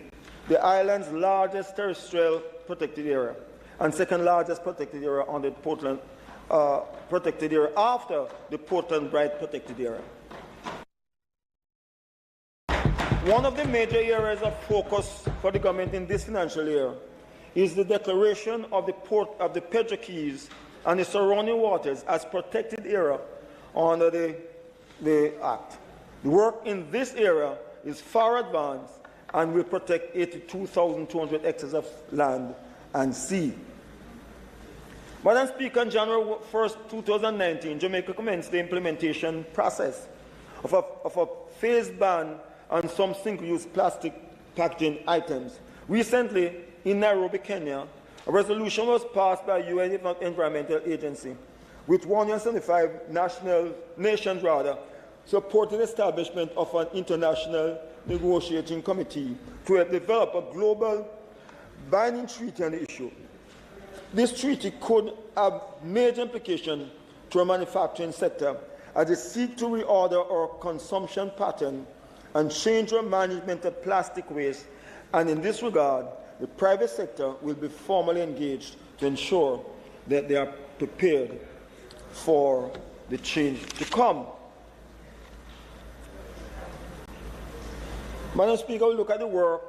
the island's largest terrestrial protected area and second largest protected area on the Portland protected area after the Portland Bright protected area. One of the major areas of focus for the government in this financial year is the declaration of the port of the Pedro Keys and the surrounding waters as protected area under the Act. The work in this area is far advanced and will protect 82,200 hectares of land and sea. Madam Speaker, on January 1st, 2019, Jamaica commenced the implementation process of a phased ban on some single-use plastic packaging items. Recently, in Nairobi, Kenya, a resolution was passed by UN Environmental Agency, with 175 nations supporting the establishment of an international negotiating committee to help develop a global binding treaty on the issue. This treaty could have major implications to our manufacturing sector as it seeks to reorder our consumption pattern and change our management of plastic waste, and in this regard, the private sector will be formally engaged to ensure that they are prepared for the change to come. Madam Speaker, we look at the work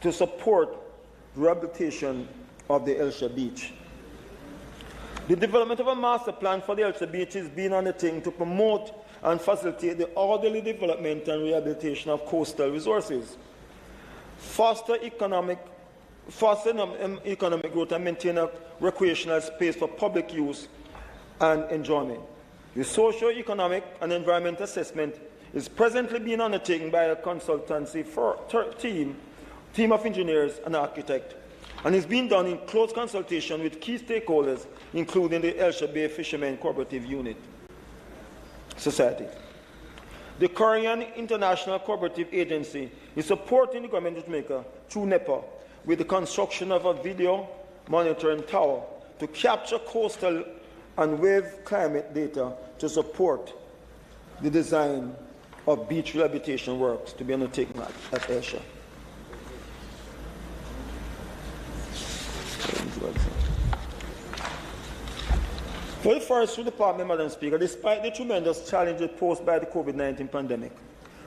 to support the rehabilitation of the Elsha Beach. The development of a master plan for the Elsha Beach is being undertaken to promote and facilitate the orderly development and rehabilitation of coastal resources, foster economic growth, and maintain a recreational space for public use and enjoyment. The socio-economic and environmental assessment is presently being undertaken by a consultancy team of engineers and architects, and is being done in close consultation with key stakeholders, including the Elsha Bay Fishermen Cooperative Unit Society. The Korean International Cooperative Agency is supporting the government of Jamaica through NEPA with the construction of a video monitoring tower to capture coastal and wave climate data to support the design of beach rehabilitation works to be undertaken at Elsha. For the Forestry Department, Madam Speaker, despite the tremendous challenges posed by the COVID-19 pandemic,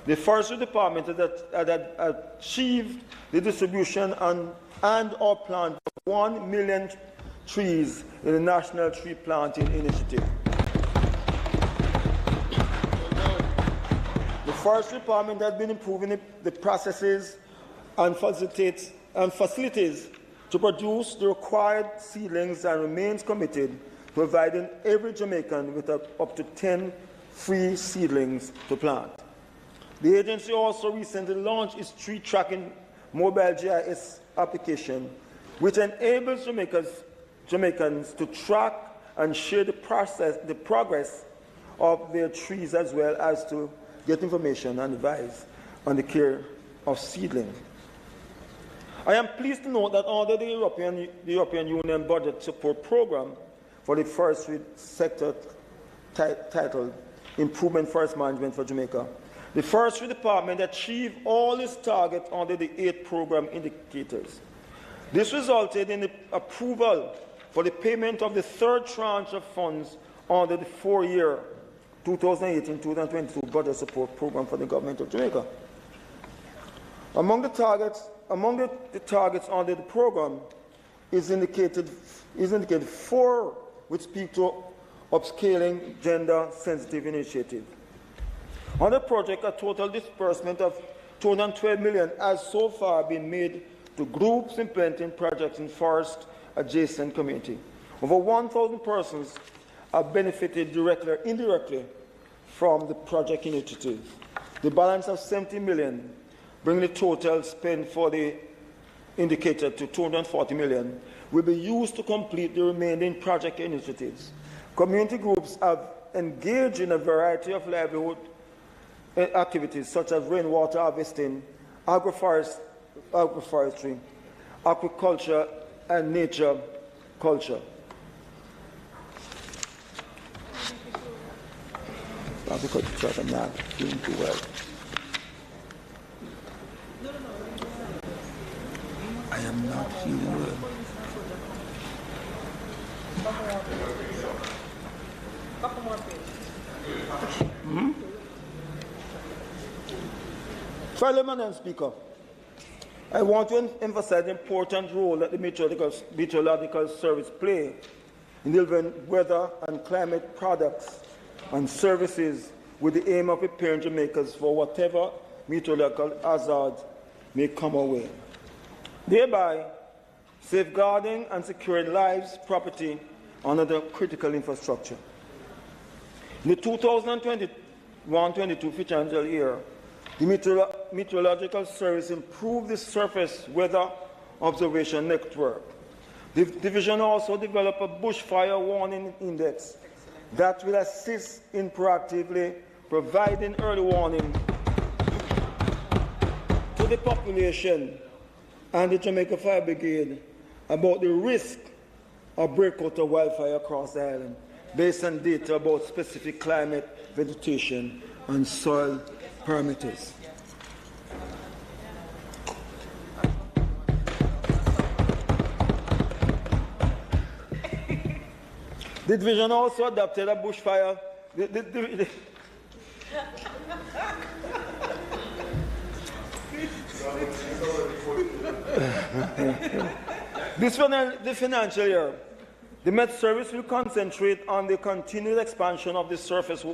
the Forestry Department has achieved the distribution and or plant of 1 million trees in the National Tree Planting Initiative. The Forestry Department has been improving the processes and facilities to produce the required seedlings and remains committed providing every Jamaican with up to 10 free seedlings to plant. The agency also recently launched its tree tracking mobile GIS application, which enables Jamaicans to track and share the progress of their trees, as well as to get information and advice on the care of seedlings. I am pleased to note that under the European Union Budget Support Program for the forestry sector titled Improvement Forest Management for Jamaica, the Forestry Department achieved all its targets under the 8 program indicators. This resulted in the approval for the payment of the 3rd tranche of funds under the 4-year 2018-2022 Budget Support Program for the Government of Jamaica. Among the targets under the program is indicated 4 which speak to upscaling gender-sensitive initiative. On the project, a total disbursement of $212 million has so far been made to groups implementing projects in forest-adjacent community. Over 1,000 persons have benefited directly or indirectly from the project initiative. The balance of 70 million, bringing the total spend for the indicator to 240 million, will be used to complete the remaining project initiatives. Community groups have engaged in a variety of livelihood activities such as rainwater harvesting, agroforestry, aquaculture, and nature culture. I'm not doing too well. I am not feeling well. Fellow Madam Speaker, I want to emphasize the important role that the Meteorological Service play in delivering weather and climate products and services with the aim of preparing Jamaicans for whatever meteorological hazard may come our way, thereby safeguarding and securing lives, property, and other critical infrastructure. In the 2021-22 financial year, the Meteorological Service improved the surface weather observation network. The division also developed a bushfire warning index that will assist in proactively providing early warning to the population and the Jamaica Fire Brigade about the risk of breakout of wildfire across the island, based on data about specific climate, vegetation, and soil parameters. The division also adopted a bushfire. This financial year, the Met Service will concentrate on the continued expansion of the surface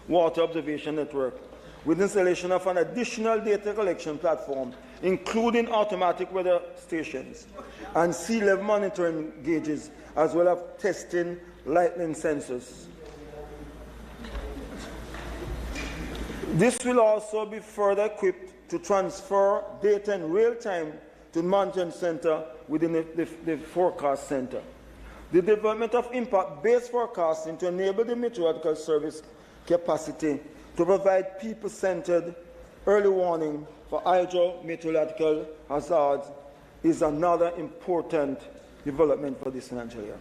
water observation network with installation of an additional data collection platform, including automatic weather stations and sea level monitoring gauges, as well as testing lightning sensors. This will also be further equipped to transfer data in real time to the monitoring center within the forecast center. The development of impact-based forecasting to enable the Meteorological Service capacity to provide people-centered early warning for hydrometeorological hazards is another important development for this financial year.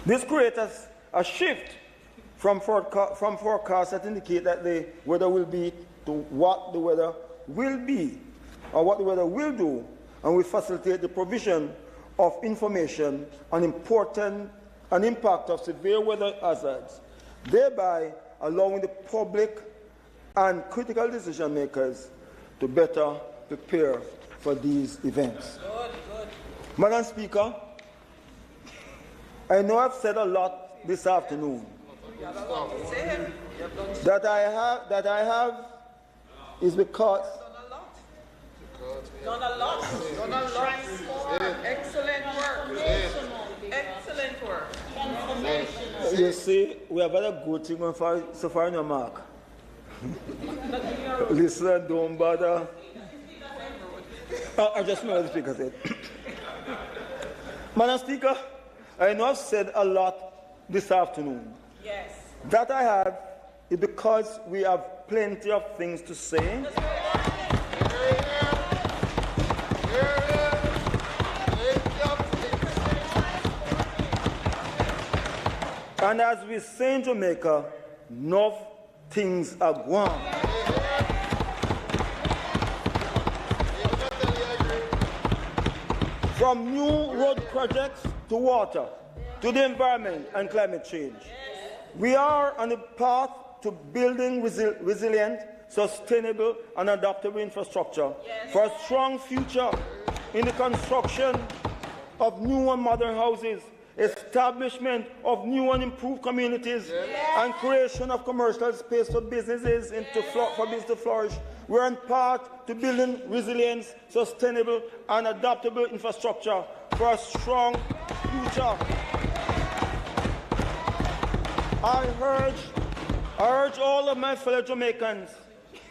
This creates a shift from forecasts that indicate that the weather will be to what the weather will be or what the weather will do, and will facilitate the provision of information on an impact of severe weather hazards, thereby allowing the public and critical decision makers to better prepare for these events. Good. Madam Speaker, I know I've said a lot this afternoon. That I have is because done a lot. Excellent work. Excellent work. You see, we have had a good thing so far in your mark. Listen, don't bother. I just know what the Speaker said. Madam Speaker, I know I've said a lot this afternoon. Yes. That I have is because we have plenty of things to say. And as we say in Jamaica, enough things are gone. From new road projects to water, to the environment and climate change. We are on a path to building resilient, sustainable and adaptable infrastructure for a strong future in the construction of new and modern houses, establishment of new and improved communities, and creation of commercial space for businesses for business to flourish. We're on path to building resilience, sustainable and adaptable infrastructure for a strong future. I urge all of my fellow Jamaicans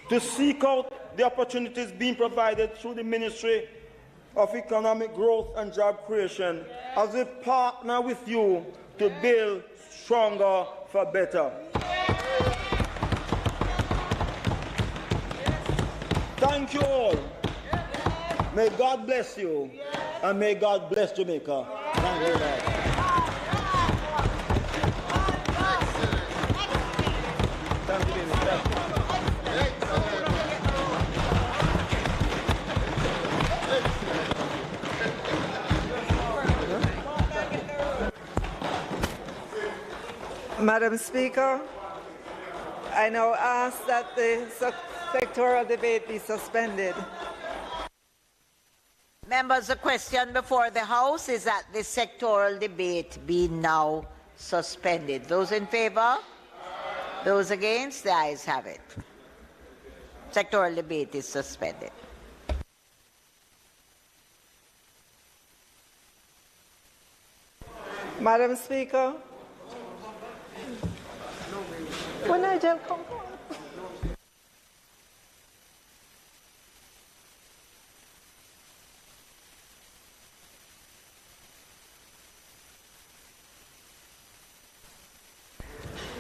to seek out the opportunities being provided through the Ministry of Economic Growth and Job Creation as we partner with you to build stronger for better. Thank you all. May God bless you, and may God bless Jamaica. Thank you, Lord. Thank you, Madam Speaker, I now ask that the sectoral debate be suspended. Members, the question before the House is that the sectoral debate be now suspended. Those in favour? Those against? The ayes have it. Sectoral debate is suspended. Madam Speaker, when Nigel come home.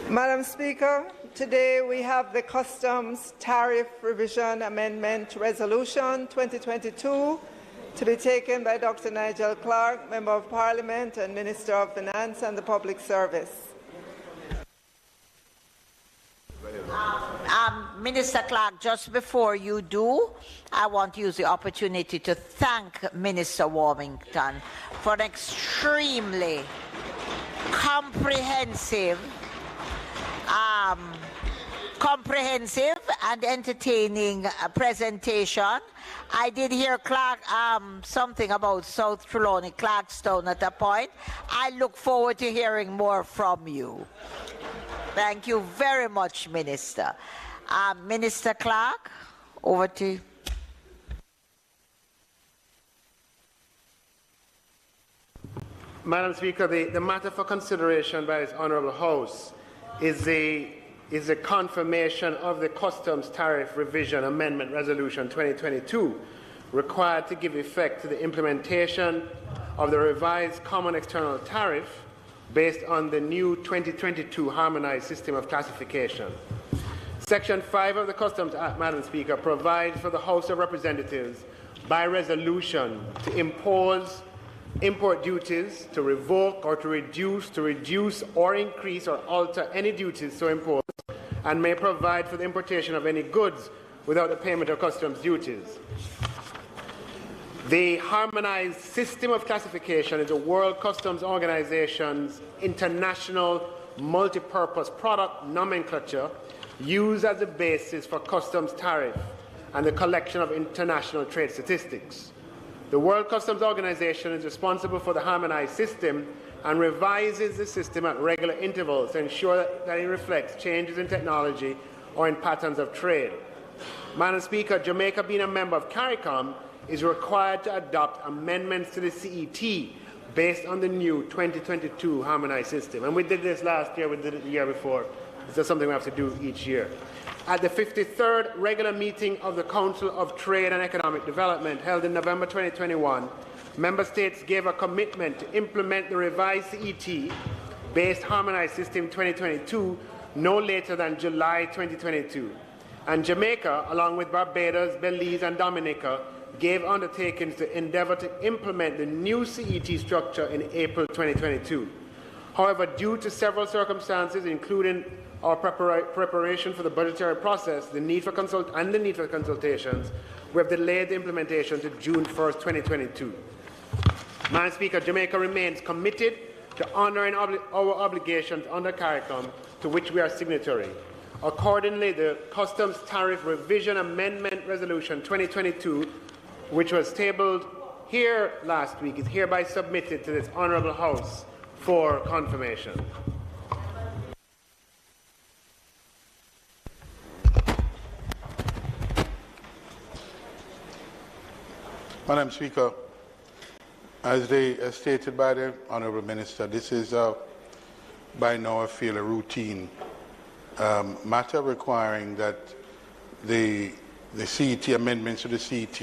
Madam Speaker, today we have the Customs Tariff Revision Amendment Resolution 2022 to be taken by Dr. Nigel Clark, Member of Parliament and Minister of Finance and the Public Service. Minister Clark, just before you do, I want to use the opportunity to thank Minister Warmington for an extremely comprehensive and entertaining presentation. I did hear Clark something about South Trelawney, Clarkstown at a point. I look forward to hearing more from you. Thank you very much, Minister. Minister Clark, over to you. Madam Speaker, the matter for consideration by this Honourable House is a confirmation of the Customs Tariff Revision Amendment Resolution 2022, required to give effect to the implementation of the revised Common External Tariff based on the new 2022 Harmonized System of Classification. Section 5 of the Customs Act, Madam Speaker, provides for the House of Representatives by resolution to impose import duties, to revoke or to reduce or increase or alter any duties so imposed, and may provide for the importation of any goods without the payment of customs duties. The Harmonized System of Classification is the World Customs Organization's international multi-purpose product nomenclature used as a basis for customs tariff and the collection of international trade statistics. The World Customs Organization is responsible for the harmonized system and revises the system at regular intervals to ensure that it reflects changes in technology or in patterns of trade. Madam Speaker, Jamaica, being a member of CARICOM, is required to adopt amendments to the CET based on the new 2022 harmonized system. And we did this last year, we did it the year before. This is something we have to do each year. At the 53rd regular meeting of the Council of Trade and Economic Development held in November 2021, Member States gave a commitment to implement the revised CET-based harmonized system 2022 no later than July 2022. And Jamaica, along with Barbados, Belize and Dominica, gave undertakings to endeavour to implement the new CET structure in April 2022. However, due to several circumstances, including our preparation for the budgetary process, the need for consultations, we have delayed the implementation to June 1st, 2022. Madam Speaker, Jamaica remains committed to honouring our obligations under CARICOM, to which we are signatory. Accordingly, the Customs Tariff Revision Amendment Resolution 2022, which was tabled here last week, is hereby submitted to this Honourable House for confirmation. Madam Speaker, as stated by the Honourable Minister, this is a by now I feel a routine matter requiring that the CET amendments to the CET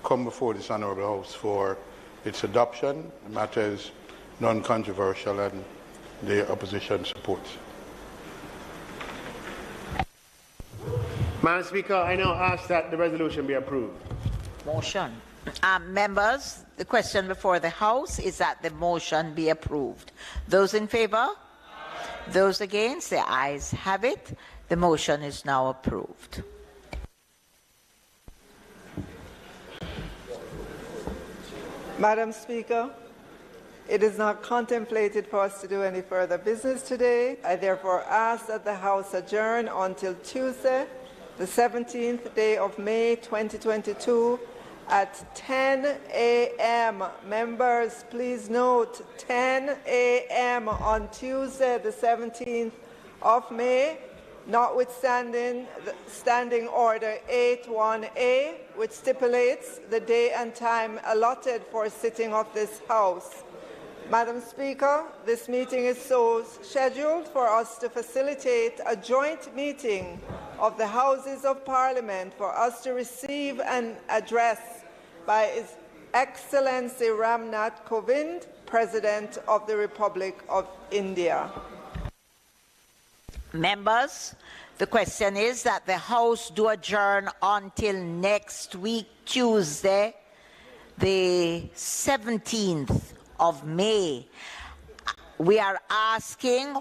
come before this Honourable House for its adoption. The matter is non-controversial and the opposition supports. Madam Speaker, I now ask that the resolution be approved. Motion. Members, the question before the House is that the motion be approved. Those in favour? Those against? The ayes have it. The motion is now approved. Madam Speaker, it is not contemplated for us to do any further business today. I therefore ask that the House adjourn until Tuesday, the 17th day of May 2022 at 10 a.m. Members, please note 10 a.m. on Tuesday, the 17th of May, notwithstanding the Standing Order 81A, which stipulates the day and time allotted for sitting of this House. Madam Speaker, this meeting is so scheduled for us to facilitate a joint meeting of the Houses of Parliament for us to receive an address by His Excellency Ramnath Kovind, President of the Republic of India. Members, the question is that the House do adjourn until next week, Tuesday, the 17th of May. We are asking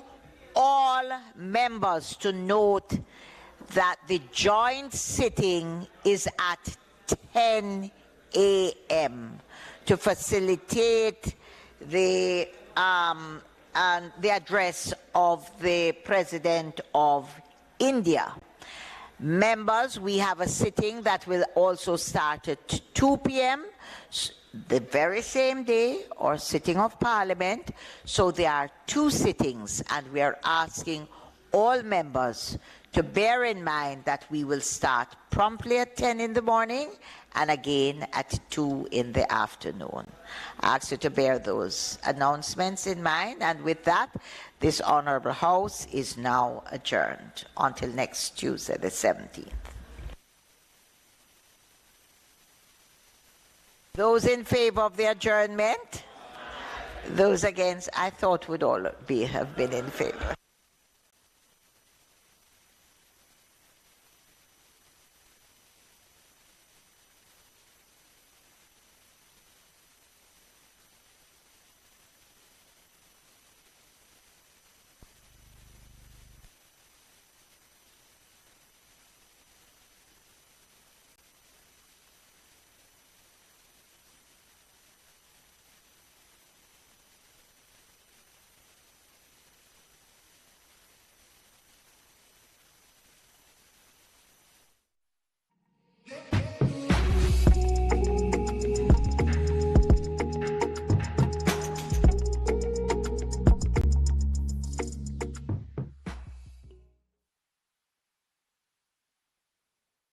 all members to note that the joint sitting is at 10 a.m. to facilitate the address of the President of India. Members, we have a sitting that will also start at 2 p.m. the very same day, or sitting of Parliament. So there are two sittings, and we are asking all members to bear in mind that we will start promptly at 10 in the morning and again at 2 in the afternoon. I ask you to bear those announcements in mind, and with that, this Honourable House is now adjourned until next Tuesday, the 17th. Those in favour of the adjournment? Those against? I thought would all have been in favour.